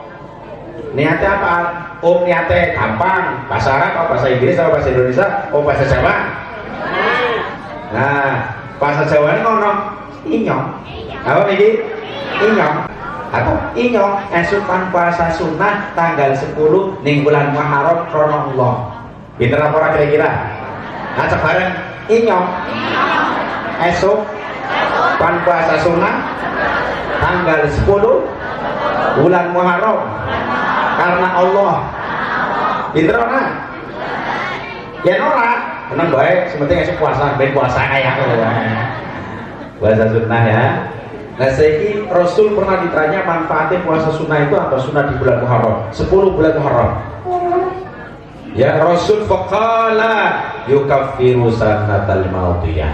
Niatnya apa? Niatnya gampang. Bahasa Arab atau bahasa Inggris atau bahasa Indonesia? Bahasa Jawa. Nah, bahasa Jawa ini ngomong inyong. Apa ini? Inyong. Atau inyong esukan puasa sunnah tanggal 10 ning bulan Muharram krono Allah. Pinter apa kira-kira? ngajak bareng inyong esok pan puasa sunnah tanggal 10 bulan Muharram karena Allah pinter ora yen ora tenang baik sementing esok puasa ben puasa kayak puasa sunnah ya. Nah saiki Rasul pernah ditanya manfaatnya puasa sunnah itu apa, sunnah di bulan Muharram 10 bulan Muharram ya. Rasul faqala yukaffiru sanatal maudiyah,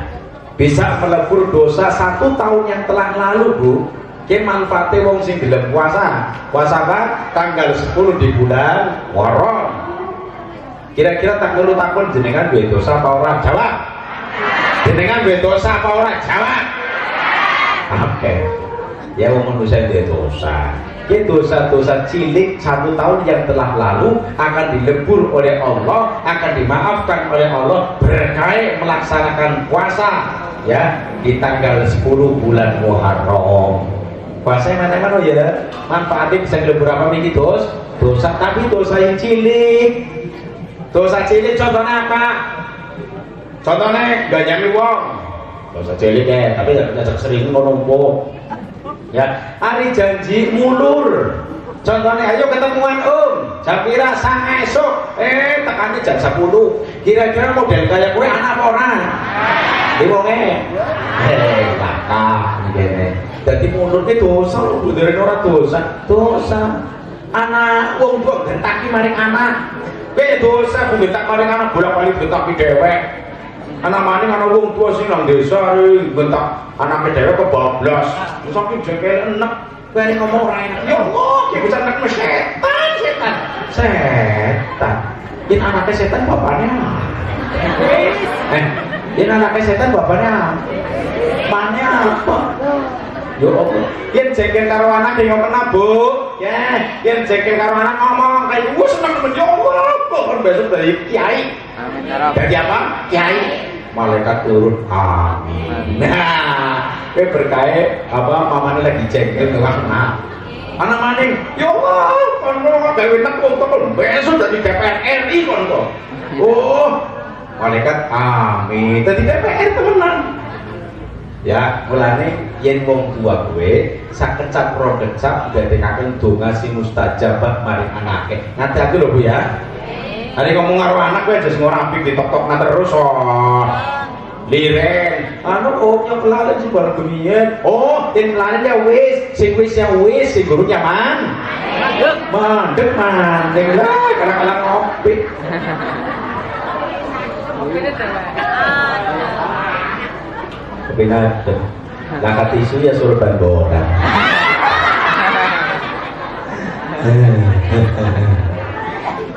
bisa melebur dosa 1 tahun yang telah lalu bu. Ke manfaatnya wong sing gelem puasa apa tanggal 10 di bulan Muharram. Kira-kira tak perlu takon jenengan duwe dosa apa ora? Jawab. Jenengan duwe dosa apa ora? Jawab. Oke. Ya wong manusia duwe dosa. Ini dosa-dosa cilik 1 tahun yang telah lalu akan dilebur oleh Allah, akan dimaafkan oleh Allah berkait melaksanakan puasa ya di tanggal 10 bulan Muharram. Puasa mana-mana ya, manfaatnya bisa dilebur apa nih dosa, tapi dosa yang cilik. Dosa cilik contohnya apa? Contohnya gak nyami wong. Dosa cilik ya, tapi gak sering ngono ya, hari janji mulur. Contohnya ayo ketemuan jam pira sang esok tekannya jam 10. Kira-kira model kayak gue anak apa orang? Di wonge kakak ngene. Dadi mulur ki dosa lho, budere ora dosa. Anak wong kok gentaki maring anak. Kowe dosa ku gentak maring anak bolak-balik gentaki dhewek. Anak maning ana wong tua sing nang desa bentak anake dhewe kebablas. Saking jengkel enek, kowe ngomong ora enak. Ya Allah, ki bisa nek setan. Ini anaknya setan bapaknya. Ini anaknya setan bapaknya. Bapaknya apa? Ya Allah, yen jengkel karo anak ki ngono Bu. Ya, yen jengkel karo anak ngomong kayak wis seneng men ya Allah, kok besok dari kiai. Amin ya Rabb. Jadi apa? Kiai. Malaikat turun, amin. Nah, berkait apa mamane lagi jengkel ngelakna. Anak maning, ya Allah, kono gawe tekung besok dari DPR RI kono. Oh, malaikat amin. Dadi DPR temenan. Ya, mulane yen wong tua gue sak kecap ro kecap dadekaken donga sing mustajabah maring anake. Ngati-ati lho Bu ya. Hari ngomong karo anak gue aja ngora apik ditok-tok terus liren nyokelalan sih baru kemian tim lain ya wis sing guru nyaman mandek lah kadang-kadang ngopi tapi nadem langkat isu ya suruh bandoran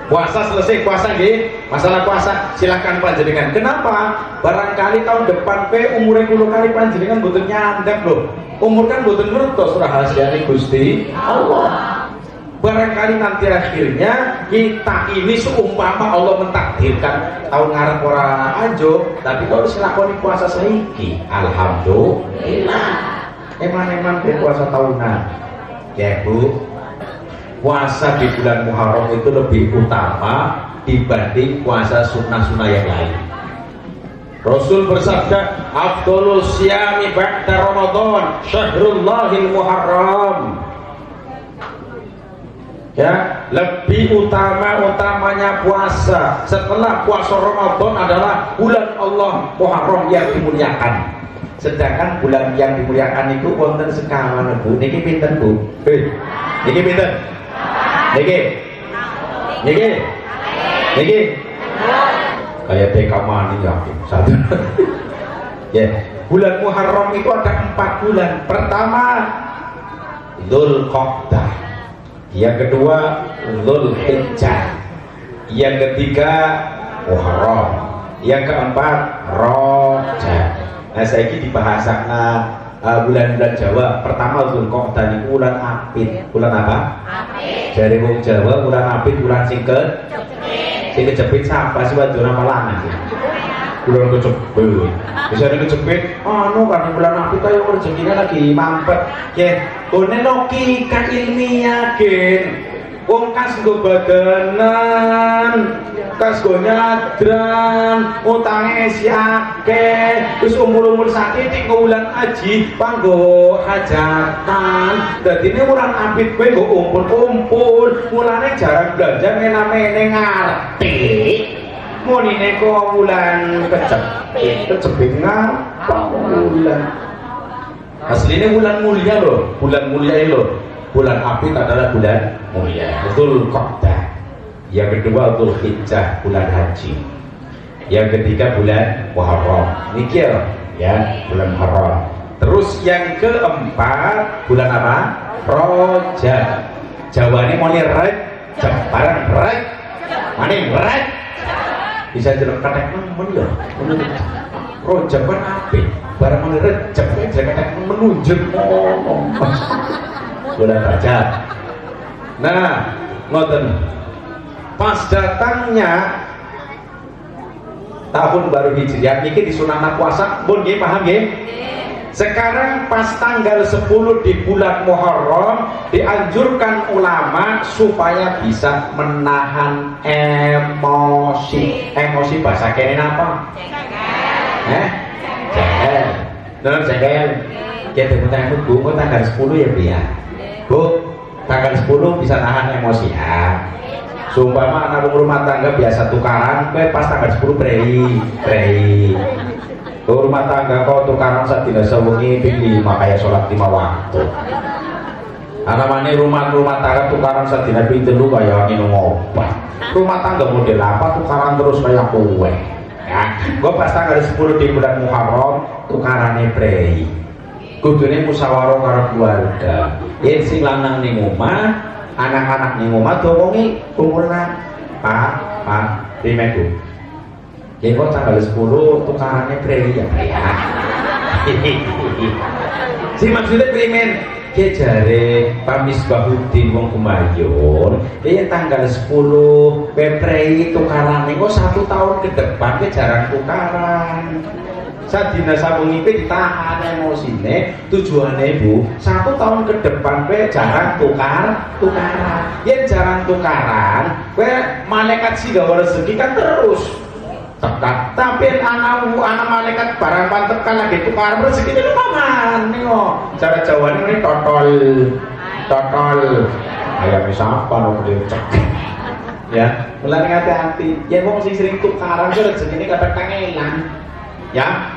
puasa selesai, puasa nggih. Masalah puasa silahkan panjenengan. Kenapa? Barangkali tahun depan umurnya 10 kali panjenengan mboten nyandap lho. Umur kan mboten ngertos rahasiane Gusti Allah. Barangkali nanti akhirnya kita ini seumpama Allah mentakdirkan tahun ngarep ora ajo, tapi kalau silakoni puasa saiki, alhamdulillah. Eman-eman puasa tahunan. Ya Bu. Puasa di bulan Muharram itu lebih utama dibanding puasa sunnah-sunnah yang lain. Rasul bersabda, "Afdhalus syiyami ba'da Ramadan, syahrullahil Muharram." Ya, lebih utamanya puasa setelah puasa Ramadan adalah bulan Allah Muharram yang dimuliakan. Sedangkan bulan yang dimuliakan itu wonten sekawan Bu. Niki pinten Bu? Niki pinten? Niki kayak TK mani ya satu. Ya, bulan Muharram itu ada 4 bulan. Pertama Dzulqa'dah, yang kedua Dzulhijjah, yang ketiga Muharram, yang keempat Rajab. Nah saiki dibahasakan bulan-bulan Jawa. Pertama Dzulqa'dah niku bulan apit. Bulan apa? Apit. Dari wong Jawa bulan apit bulan sing kejepit siapa sih wadon apa lanang sih? Bulan kejepit. Bisa kejepit kan bulan apit ayo rezekinya lagi mampet. Ya, gone logika ilmiah gen. wong kas nggo badanan, kas nggo nyadran, utange si akeh, wis umur-umur sakitik wulan haji panggo hajatan. Dadine wulan apit kowe nggo umpul-umpul, mulane jarang belanja mename ngarti. Munine kok wulan kecepit ngapa wulan. Aslinya bulan mulia loh, bulan mulia loh. Bulan apit adalah bulan mulia. Dzul Qa'dah. Yang kedua Dzulhijjah, bulan haji. Yang ketiga bulan Muharram. Mikir ya, bulan Muharram. Terus yang keempat bulan apa? Rajab. Jawane mau Rajab, barang Rajab. Mane Rajab. Bisa jelek katek nemen lho. Rajab kan apik. Barang mau Rajab jelek katek menunjuk ngomong. Bulan Rajab. Nah, ngoten. Pas datangnya tahun baru Hijriah niki disunahna puasa, pun nggih paham nggih? Sekarang pas tanggal 10 di bulan Muharram dianjurkan ulama supaya bisa menahan emosi. Emosi bahasa kene apa? Jengkel. Bener jengkel. Ya teman-teman Bu, tanggal 10 ya Bu ya. Bu, tanggal 10 bisa nahan emosi ya. Sumpama anak rumah tangga biasa tukaran, pas tanggal 10 prei. Rumah tangga kau tukaran saat tidak sewengi pilih makanya sholat 5 waktu. Anak mana rumah tangga tukaran saat tidak pilih dulu kayak minum obat. Rumah tangga model apa tukaran terus kayak kue. Ya, gue pas tanggal 10 di bulan Muharram tukarannya prei. Kudune musyawarah karo keluarga. Yen sing lanang ning omah, anak-anak ning omah diomongi umurna Pak, primeku. Ya kok tanggal 10 tukarannya prei ya. Si maksudnya primen ke jare Pak Misbahuddin wong Kumayun, ya tanggal 10 prei tukarannya kok 1 tahun ke depan ke jarang tukaran. Sadina sabung iki ditahan emosine, tujuannya Bu 1 tahun ke depan kowe jarang tukaran. Yen jarang tukaran, kowe malaikat sing gawe rezeki kan terus tekan. Tapi anak malaikat barang pantekan lagi tukaran rezeki itu paman niku. Cara Jawane ini totol. Ayam sapa no cek. Ya, mulane hati-hati. Yen wong sing sering tukaran rezekine kadang kangelan. Ya,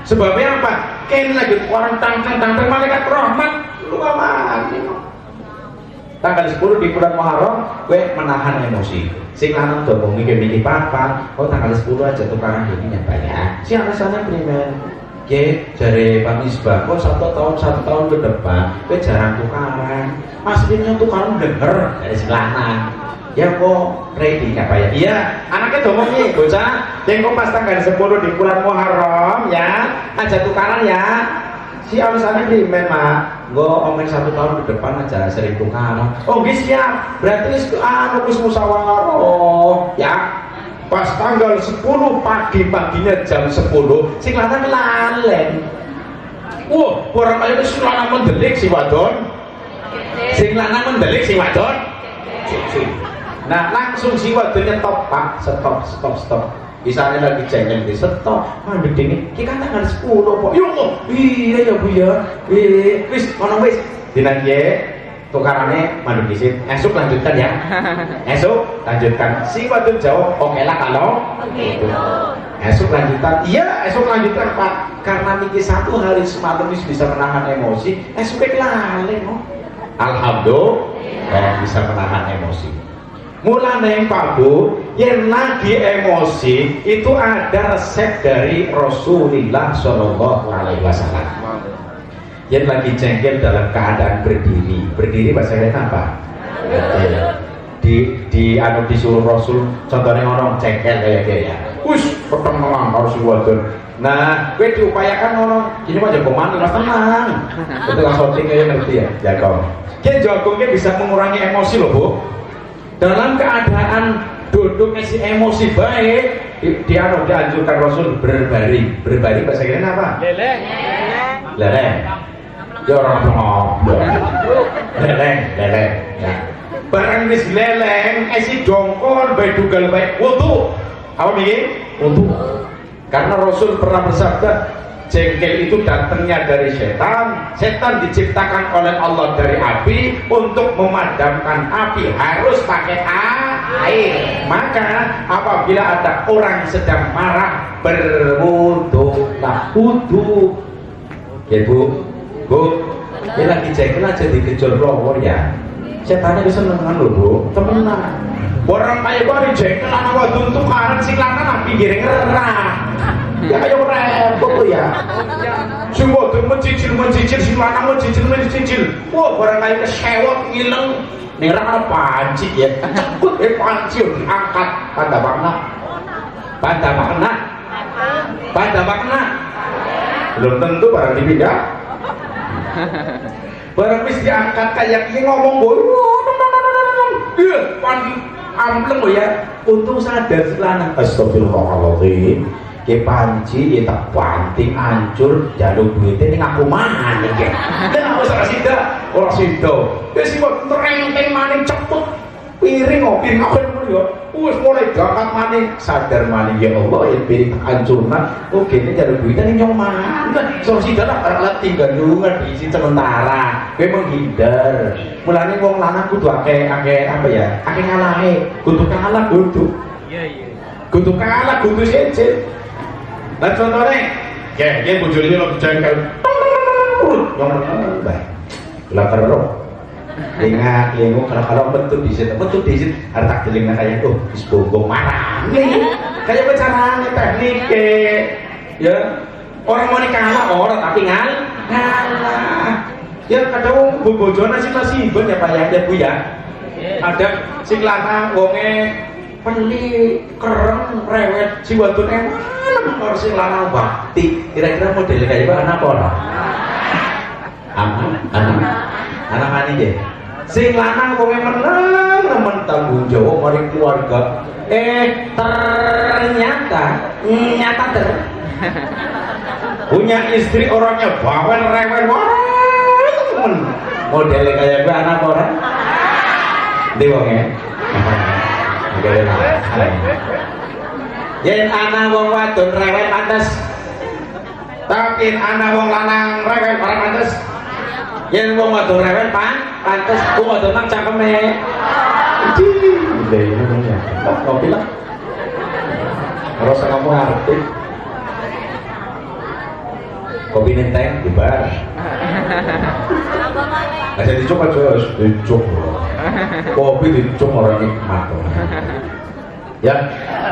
sebabnya apa? Ken lagi orang tangkang malaikat rahmat lu mati. Tanggal 10 di bulan Muharram gue menahan emosi. Sing lanang do mikir-mikir papa, oh tanggal 10 aja tukaran gini ya banyak. Si alasannya primer. Ye, jare Pak Misbah, kok 1 tahun ke depan gue jarang tukaran. Aslinya tukaran denger dari si lanang. Ya kok ready apa ya? Iya, anaknya domong nih bocah. Yang kok pas tanggal 10 di bulan Muharram ya, aja tukaran ya. Si alasannya primen mak. Gue omeng 1 tahun ke depan aja sering tukaran. Oh guys siap. Berarti wis musyawarah ya. Pas tanggal 10 pagi-paginya jam 10 sing lanang lalen. Wah, orang kaya wis lanang mendelik si wadon. Sing lanang mendelik si wadon. Nah langsung si wadonnya top Pak, stop. Misalnya lagi jengkel di stop, mandek dingin, kita tanggal 10 Pak. Yo, iya ya Bu ya. Wis, ono wis. Dina ye tukarannya mandek disit. Esok lanjutkan ya. Esok lanjutkan. Si wadon jawab, oke lah kalau gitu. Esok lanjutkan. Iya, esok lanjutkan Pak. Karena niki 1 hari semalam bisa menahan emosi, esok lali no. Alhamdulillah bisa menahan emosi. Mulane Pak Bu, yang lagi emosi itu ada resep dari Rasulullah Shallallahu Alaihi Wasallam. Yang lagi jengkel dalam keadaan berdiri bahasa Inggris apa? Disuruh Rasul, contohnya orang jengkel kayak ya. Peteng harus wadon. Nah, gue diupayakan orang ini mah jago mandi mas tenang. Itu langsung tinggal ngerti ya, jago. Dia jagongnya bisa mengurangi emosi loh Bu. Dalam keadaan duduk ngisi emosi baik, dianjurkan Rasul berbaring bahasa Inggris apa? Leleng. Ya orang ngomong. Leleng. Ya. barang wis leleng esi dongkol baik dugal baik wudu apa begini? Wudu. Karena Rasul pernah bersabda jengkel itu datangnya dari setan. Setan diciptakan oleh Allah dari api. Untuk memadamkan api harus pakai air. Maka apabila ada orang sedang marah berwudu tak wudu ya bu dia lagi jengkel aja dikejar lowor ya setannya kesenengan loh bu temenan orang kayak gue jengkel anak wadun tuh karan si lanang pinggir ngerah ya kayak repot tuh ya si wadun mencicil si lanang mencicil wah orang kayak kesewot ngilang nerang panci ya cekut panci diangkat pada makna belum tentu barang dipindah barang bis diangkat kayak ini ngomong boy iya pan ampleng loh ya untung sadar selanang astagfirullahaladzim ke panci ya tak banting hancur jalur duitnya ini ngaku mana nih ya dan aku salah orang sida ya sih buat terengteng maning cepet piring ngopi ngapain ya mulai gangkat maning sadar maning ya Allah ya piring hancurna oke ini jalur duitnya ini nyong mana salah sida lah orang tinggal dungan diisi sementara gue menghindar mulanya ngomong lanang kudu ake apa ya ake ngalahe kudu kalah kudu kalah kudu sejen. Nah contohnya ya bujurnya lo jengkel yang baik belakar lo ingat lengu kalau betul disit harta telinga kayak tuh disbogong marah nih kayak bicaranya teknik ya orang mau nikah orang tapi ngalah ya kadang bojona sih masih ya pak ya bu ya ada si lanang wonge pelik keren rewet si wadon orang sing lanang bakti kira-kira model kayak anak apa anak mana deh sing lanang wong menang nemen tanggung jawab mari keluarga ternyata punya istri orangnya bawel rewel model kayak anak orang di wongnya yen ana wong wadon rewel pantes tapi ana wong lanang rewel ora pantes yen wong wadon rewel pantes wong wadon nang cangkeme iki lho ngomongnya kopi lah harus ngomong arti kopi nenteng bubar aja dicoba kopi dicoba orang nikmat ya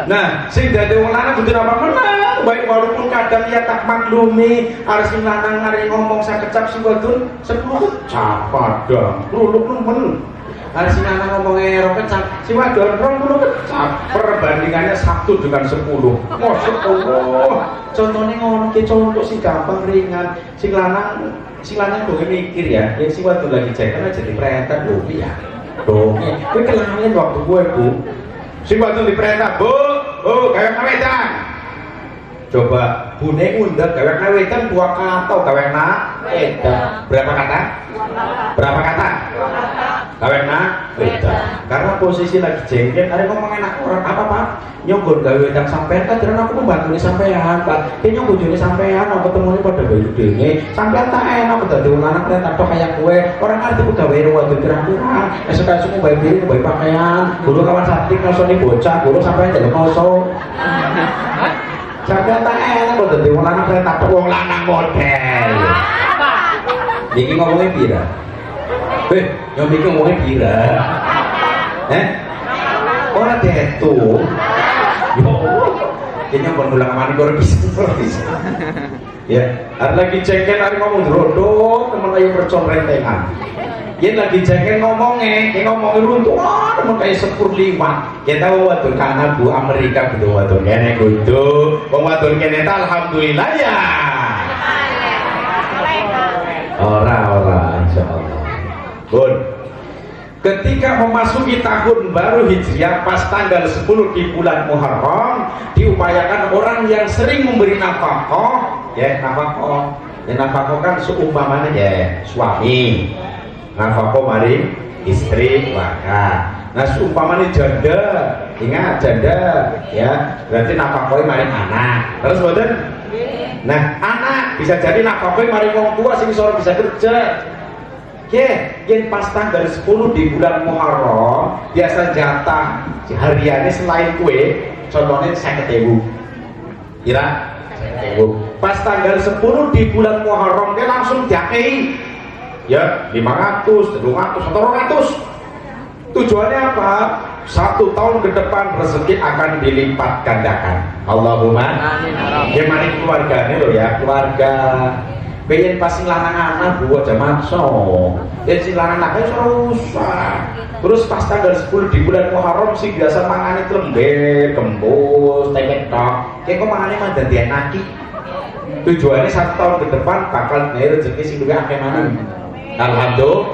nah sing dadi wong lanang kudu apa menang baik walaupun kadang ya tak maklumi arep sing lanang arep ngomong sakecap sing wadon 10 kecap padang luluk nemen arep sing lanang ngomong ero kecap sing wadon 20 kecap perbandingannya 1 dengan 10 maksud Allah contohnya ngono ki contoh sing gampang ringan sing lanang kudu mikir ya yang sing wadon lagi cekel aja diperintah lho ya dong kowe kelangan waktu gue bu si wadon diperintah bu gawe wedan coba bune ngundang gawe wedan 2 kata gawe wedan berapa kata gawe wedan karena posisi lagi jengkel ada ngomong enak orang apa pak nyonggon gawe wedan sampean kan aku membantu sampean pak kayaknya bojone sampean aku ketemu pada bayu dene sampean tak enak dadi wong lanang perintah tok kayak gue orang ngerti gawe wadon pirang-pirang esuk-esuk bae piring bae pakaian guru kawan sakti ngasoni bocah guru sampean jago ngoso sampean tak enak dadi wong lanang perintah tok wong lanang model iki ngomongnya pira yang bikin ngomongnya pira orang detu yo kayaknya berulang mani gue bisa ya ada lagi cengkel hari ngomong drodok temen ayo percon rentengan dia lagi cengkel ngomongnya runtuh temen kayak 10 lima kita wadon karena bu Amerika gitu wadon kene kudu wadon kene alhamdulillah ya ora insyaallah Bun, ketika memasuki tahun baru Hijriah pas tanggal 10 di bulan Muharram diupayakan orang yang sering memberi nafkah nafkah kan seumpamanya ya suami nafkah mari istri, keluarga. Nah seumpamanya janda, ingat janda ya, berarti nafkahnya maring anak. Terus boten? Nah anak bisa jadi nafkahnya maring wong tua sing iso bisa kerja. Yang pas tanggal 10 di bulan Muharram biasa jatah hariannya selain kue contohnya 50.000 kira 50.000. Pas tanggal 10 di bulan Muharram dia langsung diakei ya 500, 200, atau 200. Tujuannya apa? 1 tahun ke depan rezeki akan dilipat gandakan. Allahumma amin. Mari keluarganya loh ya, keluarga pengen pas lanang anak buat zaman dan si lanang anaknya susah. Terus pas tanggal 10 di bulan Muharram sih biasa mangane lembek, gembus, tempe tok. Kayak kok mangane mah dadi enaki. Tujuannya 1 tahun ke depan bakal naik rezeki sing luwih akeh maneh. Alhamdulillah.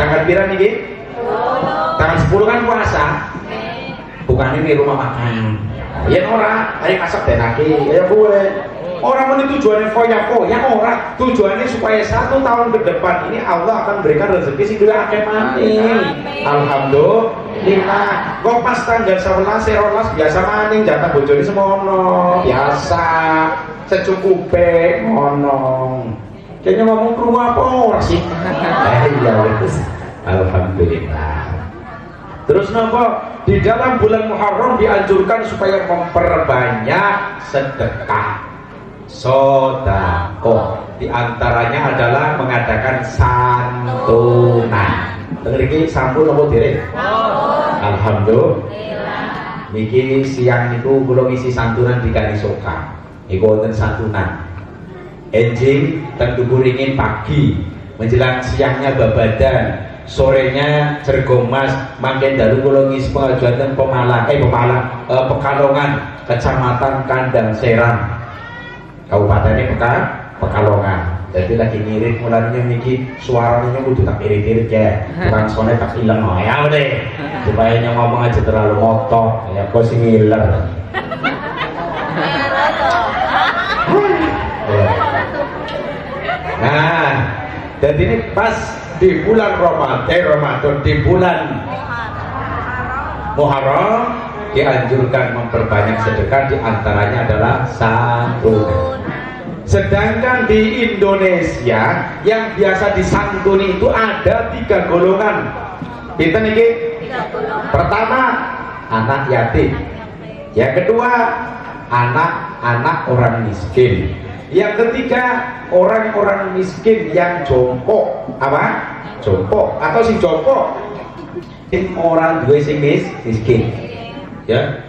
Tanggal pira niki? Tanggal 10 kan puasa. Bukan ini rumah makan. Ya ora, ayo masak enaki. Ya boleh. Orang ini tujuannya foya-foya orang tujuannya supaya 1 tahun ke depan ini Allah akan berikan rezeki sing luwih akeh maneh. Alhamdulillah. Kok pas tanggal 11 biasa maning jatah bojone semono biasa secukupe ngono. Kayaknya ngomong ke rumah apa ora sih? Iya wis. Alhamdulillah. Terus nopo di dalam bulan Muharram dianjurkan supaya memperbanyak sedekah. Sodako diantaranya adalah mengadakan santunan. Niki sampun nopo dereng? Alhamdulillah. Niki siang niku kula ngisi santunan di Kalisoka. Niku wonten santunan. Enjing ten Kuringin pagi, menjelang siangnya babadan, sorenya Jergomas, mangken dalu kula ngisi pengajian Pekalongan, Kecamatan Kandang Serang. Kabupatennya Pekalongan. Jadi lagi ngirit mulanya niki suaranya kudu tak irit-irit ya. Bukan soalnya tak hilang ya deh. Supaya yang ngomong aja terlalu ngotot ya kok sing ngiler. Nah, jadi ini pas di bulan Ramadan di bulan Muharram dianjurkan memperbanyak sedekah, diantaranya adalah santunan. Sedangkan di Indonesia yang biasa disantuni itu ada 3 golongan. Kita niki pertama anak yatim, yang kedua anak-anak orang miskin, yang ketiga orang-orang miskin yang jompo. Apa? Jompo atau sing jompo orang dua sing miskin. Ya.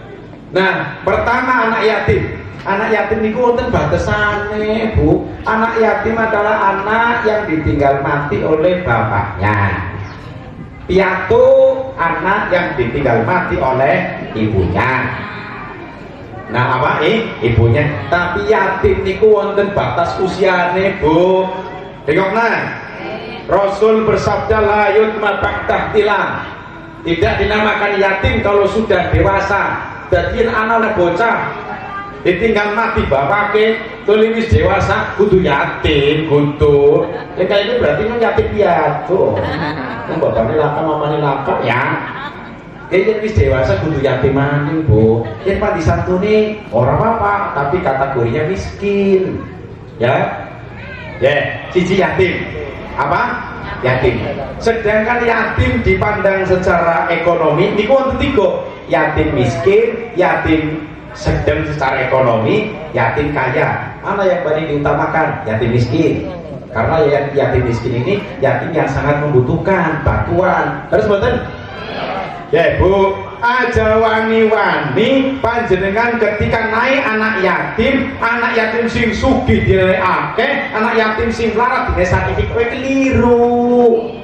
Nah, pertama anak yatim. Anak yatim niku wonten batasane, Bu. Anak yatim adalah anak yang ditinggal mati oleh bapaknya. Piatu anak yang ditinggal mati oleh ibunya. Nah, apa ibunya? Tapi yatim niku wonten batas usiane, Bu. Dengokna. Rasul bersabda la yutma ba'da tilang. Tidak dinamakan yatim kalau sudah dewasa. Jadi anak bocah ditinggal mati bapake tulis dewasa kudu yatim kudu ya kayak itu berarti kan yatim piatu kan bapaknya laka mamanya laka ya kayak wis dewasa kudu yatim maning, Bu. Yang pak disantuni orang apa tapi kategorinya miskin ya cici yatim apa yatim. Sedangkan yatim dipandang secara ekonomi niku wonten 3, yatim miskin, yatim sedang secara ekonomi, yatim kaya. Mana yang paling diutamakan? Yatim miskin. Karena yatim miskin ini yatim yang sangat membutuhkan bantuan. Terus betul? Ya Bu, aja wani-wani panjenengan ketika naik anak yatim sing sugih dinilai akeh, anak yatim sing melarat dinilai sakit kowe keliru.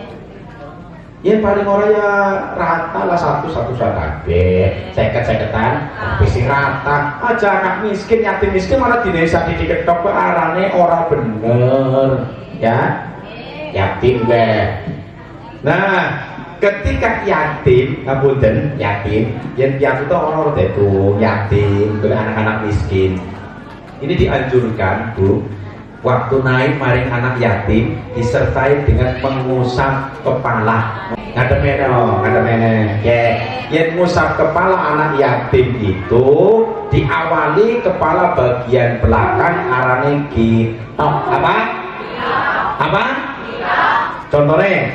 Ya paling ora ya rata lah satu kabeh, seket-seketan, sing rata. Aja anak miskin, yatim miskin malah dinesa dikit tok arane ora bener, ya. Yatim be. Nah, ketika yatim, ngapunten, yatim itu orang itu yatim, anak-anak miskin. Ini dianjurkan, Bu. waktu naik maring anak yatim disertai dengan mengusap kepala. Ngademene ya, yang ngusap kepala anak yatim itu diawali kepala bagian belakang arane gitok. Apa? Contohnya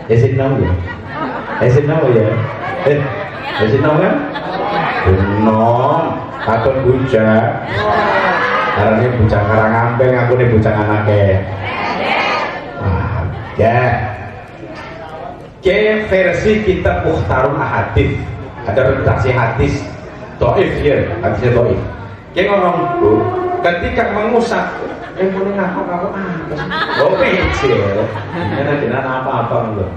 Esin nau ya? Esin nau ya? Esin nau kan? Benom atau bujak karena ini bujak Karangambeng, aku ini bujak anaknya ya. Ke versi kitab Mukhtarul Ahadits ada redaksi hadis doif ya, hadisnya doif. Ke ngomong ketika mengusap boleh ngaku-ngaku kecil jangan apa-apa loh.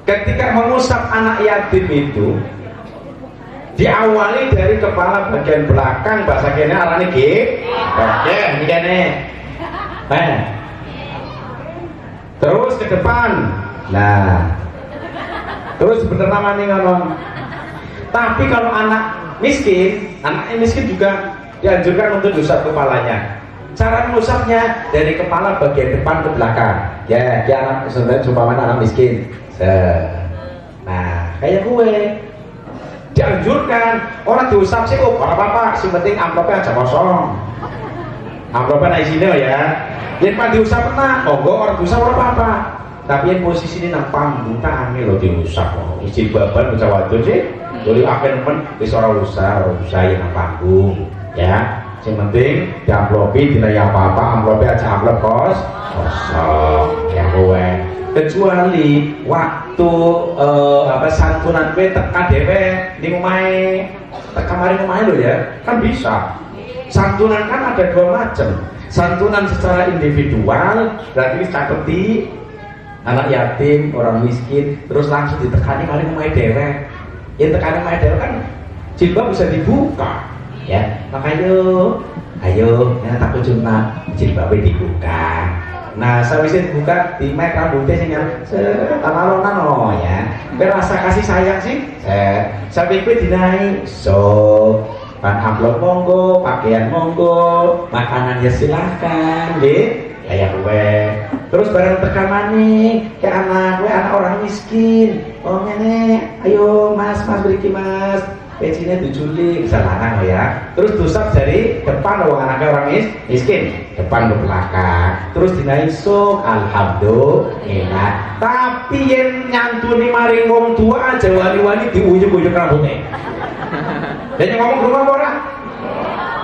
Ketika mengusap anak yatim itu diawali dari kepala bagian belakang, bahasa kene arane oke ini kene terus ke depan, nah terus bener namanya ngomong. Tapi kalau anak miskin juga dianjurkan untuk diusap kepalanya. Cara mengusapnya dari kepala bagian depan ke belakang ya, dia anak sebenarnya umpamanya anak miskin. Nah kayak gue dianjurkan orang diusap sih, apa-apa sih, penting amplopnya aja kosong, amplopnya naik sini ya, yang pan diusap pernah orang diusap apa-apa, tapi yang posisi ini nang panggung tangannya lo diusap izin baban bisa waktu sih jadi akan bisa orang usah yang nang panggung ya. Yang penting di amplopi tidak apa-apa, amplopi aja amplop kosong ya gue. Kecuali waktu santunan gue teka dewe di rumahnya teka mari rumahnya lo ya, kan bisa. Santunan kan ada dua macam, santunan secara individual berarti seperti anak yatim, orang miskin, terus langsung ditekani mari rumahnya dewe. Yang tekani rumahnya dewe kan jilbab bisa dibuka ya, makanya ayo ya takut cuma jilbabnya dibuka. Nah sehabisnya dibuka di mic rambutnya sih kan tanah ya, berasa kasih sayang sih sampai gue dinaik pan amplop monggo, pakaian monggo, makanan ya silahkan deh kayak gue. Terus barang tekanan nih ke anak orang miskin, nenek ayo mas beri mas pensinya diculik, bisa larang ya. Terus dusap dari depan anaknya orang miskin, depan ke belakang. Terus dinaik sok, alhamdulillah. Tapi yang nyantuni maring wong tua aja wani-wani diujuk-ujuk rambutnya. Dan yang ngomong rumah orang.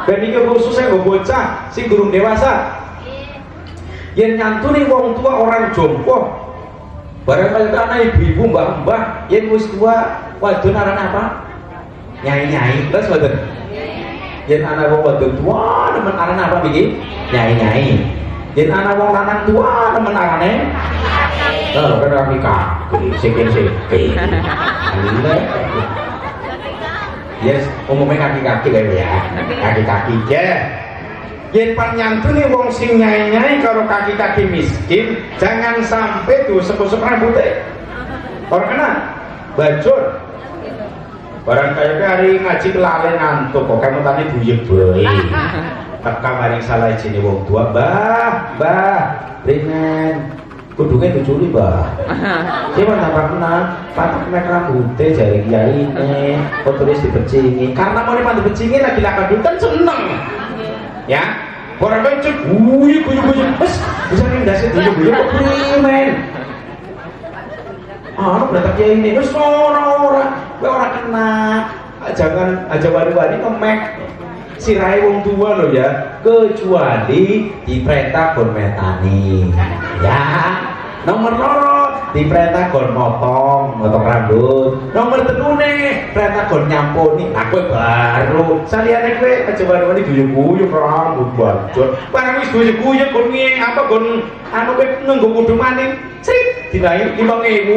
Dan ini khususnya gue bocah, si gurung dewasa. Yang nyantuni wong tua orang jompo. Barangkali karena ibu-ibu mbah-mbah, yang wis tua wadon aran apa? Nyai-nyai, terus betul. Yang anak wong wadon tua temen aran apa begini? Nyai-nyai. Yang anak wong lanang tua temen arane? Kalau kan rapi kaki, sekian. Yes, umumnya kaki-kaki lah ya, kaki-kaki ya. Yang nyantuni wong sing nyai-nyai kalau kaki-kaki miskin, jangan sampai tuh sepusuk rambutnya. Orang kena bajur. Barang kayak hari ngaji kelalen ngantuk kok kamu tadi buyek boy. Teka maring salah izine wong tua, Mbah, ringan. Kudungnya dicuri, Mbah. Dia mana kenal, patok mek rambutnya jari kiai ini, tulis dipecingi. Karena mau dipandu dipecingi lagi lakukan kan seneng. Ya, orang kencet, buyek, bisa ngindasi buyek kok primen. Berarti kiai ini, terus orang kena, jangan aja wani-wani ngemek sirai wong tua loh ya, kecuali diperintah kon metani ya. Nomor loro diperintah kon motong rambut. Nomor tenune perintah kon nyampuni. Aku baru saliyane kowe aja wani-wani guyub-guyub rambut bajot. Barang wis guyub-guyub kon nge apa kon anu kowe nganggo kudu maning srit dinaik 5.000.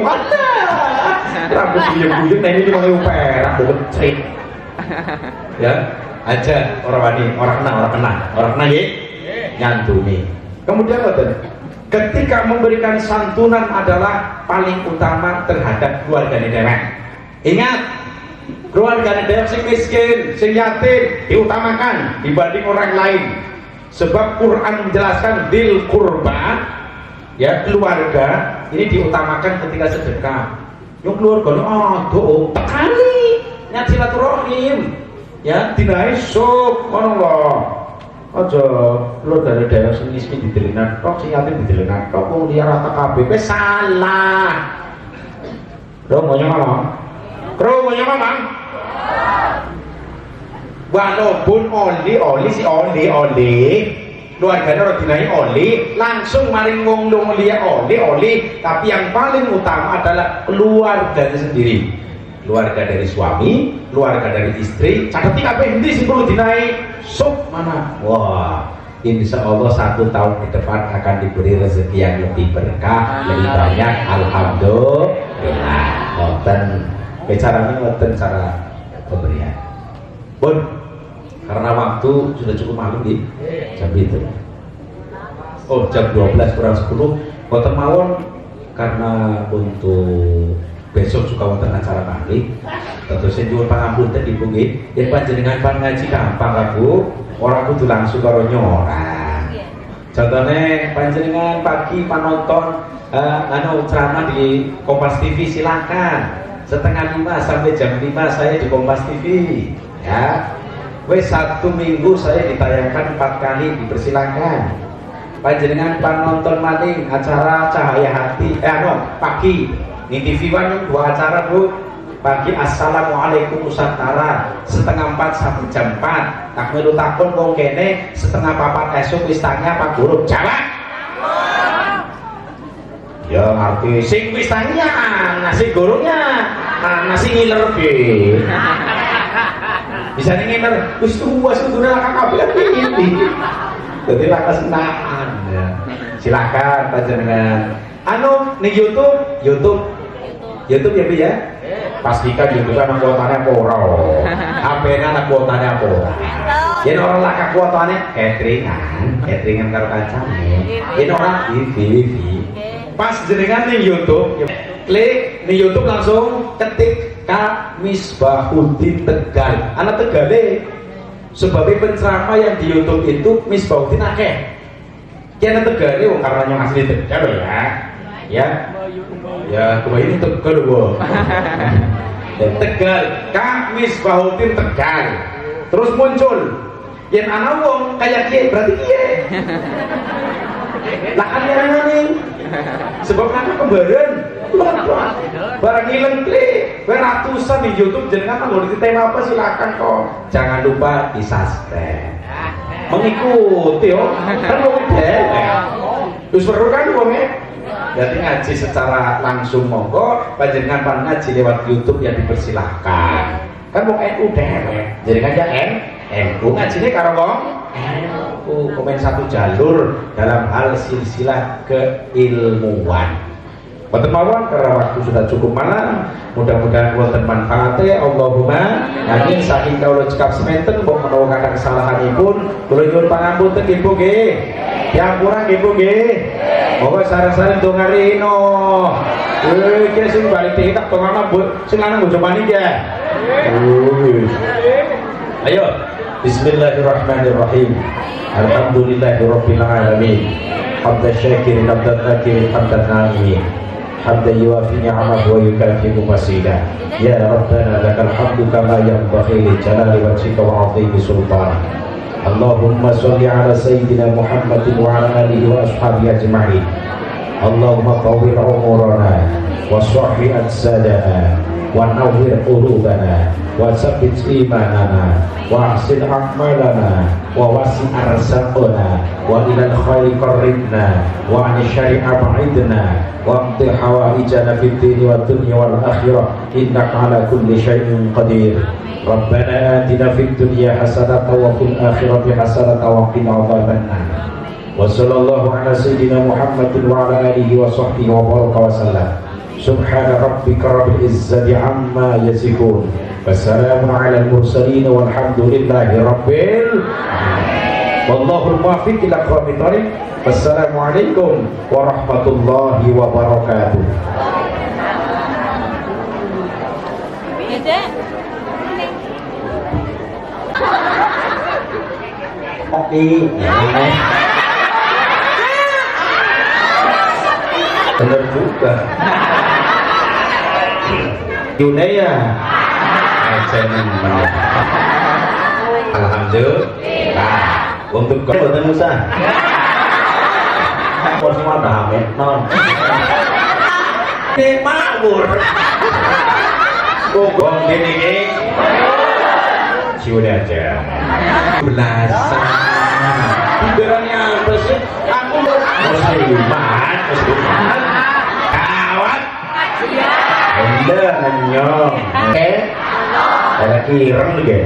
Rambut guyub-guyub nah ini 5.000 perak srit. Ya aja orang kena ya nyantuni. Kemudian ketika memberikan santunan adalah paling utama terhadap keluarga dewek. Ingat, keluarga dewek sing miskin, sing yatim diutamakan dibanding orang lain. Sebab Quran menjelaskan dil kurba, ya keluarga ini diutamakan ketika sedekah. Yang keluarga ini aduh tekali nyat silaturahim, ya dinaik sok ngono lho. Aja lu dari daerah sing miskin didelenan kok sing yatim didelenan kok wong liya rata kabeh wis salah. Romonya mamang. Romonya mamang. Walaupun oli si oli keluarganya orang dinai oli langsung maring wong liya oli, tapi yang paling utama adalah keluarganya sendiri, keluarga dari suami, keluarga dari istri. Cadeti kabeh endi sing perlu dinai sub mana? Wah, insya Allah 1 tahun ke depan akan diberi rezeki yang lebih berkah, lebih banyak. Alhamdulillah. Ngoten bicaranya ngoten cara pemberian. Bun, karena waktu sudah cukup malam di jam itu. Oh, jam 12 kurang 10. Ngoten mawon karena untuk besok juga wonten acara mangke. Tentu saya nyuwun pangapunten Ibu nggih. Yen panjenengan pan ngaji gampang aku, ora kudu langsung karo nyorang. Contohnya panjenengan pagi panonton ceramah di Kompas TV silakan. 4:30 sampai jam 5 saya di Kompas TV. Ya, wes 1 minggu saya ditayangkan 4 kali, dipersilakan. Panjenengan panonton maning acara Cahaya Hati, pagi di TV One 2 acara Bu. Pagi Assalamualaikum Nusantara 3:30 sampai jam 4. Tak melu takon wong kene 3:30 esuk wis tanya Pak Guru jawab. Ya ngerti sing wis tanya nasi gurunya nasi ngiler ge. Bisa ngiler wis tuwa sedune lakak kabeh iki. Dadi lakak senaan ya. Silakan panjenengan. Ning YouTube ya Bu ya. Pastikan YouTube anak kuotanya apa ora. HP-nya anak kuotanya apa ora. Yen ora lakak kuotanya cateringan karo kancane. Yen ora TV. Pas jenengan ning YouTube, klik ning YouTube langsung ketik Kak Misbahuddin Tegal. Anak Tegale sebagai penceramah yang di YouTube itu Misbahuddin akeh. Ki anak Tegale wong karena yang asli Tegal ya. Ya, kebayang Tegal lho. Tegal, Kak Misbahuddin Tegal. Terus muncul yen ana wong kayak kiye berarti kiye. Lah kan ning sebab nanti kembaran barang hilang klik ratusan di YouTube. Jangan kalau di tema apa silakan kok, jangan lupa di subscribe mengikuti kan mau terus perlu kan jadi ngaji secara langsung monggo panjenengan pan ngaji lewat YouTube yang dipersilahkan kan mau NU derek jadi kan ya NU ngajinya karo wong komen satu jalur dalam hal silsilah keilmuan. Boten mawon karena waktu sudah cukup malam, mudah-mudahan wonten manfaatnya. Allahumma amin. Saking kawula cekap semanten mbok menawa kadang kesalahanipun kula nyuwun pangapunten Ibu nggih. Diampura Ibu nggih. Monggo sareng-sareng dongarino. Iki sing balik tak tongana sing lanang bojo maning ya. Ayo. Bismillahirrahmanirrahim. Alhamdulillahirabbil alamin. Hamdan syakirin hamdan dzakirin hamdan na'imin. Hamdan yuwafi ni'amahu wa yukafi masida. Ya Rabbana lakal hamdu kama yanbaghi li jalali wajhika wa 'azimi sultanik. Allahumma shalli ala sayyidina Muhammadin wa ala alihi wa ashabihi ajma'in. Allahumma tawwil umurana wa sahhi ajsadana wa nawwir qulubana wa tsabbit imanana wa ahsin a'malana wa wasi' arzaqana wa ilal khairi qarribna wa 'anil syarri ab'idna wa qdi hawaijana fid dini wad dunya wal akhirah innaka 'ala kulli syai'in qadir. Rabbana atina fid dunya hasanatan wa fil akhirati hasanatan wa qina adzabannar. Wa sallallahu ala sayyidina Muhammadin wa ala alihi wa sahbihi wa baraka wa sallam. Subhana rabbika rabbil izzati amma yasifun. Wassalamu ala al-mursalin walhamdulillahi rabbil alamin. Wallahul muwaffiq ila aqwamit thoriq. Wassalamualaikum warahmatullahi wabarakatuh. oke. Bener juga. Yune ya. Alhamdulillah. Untuk kau Boten Musa. Kok semua damai non. makmur. Bogong dini sudah aja. Belasan. Pikirannya apa sih? Aku muslimat. Kawat. Anda nyong. Ada kireng lagi.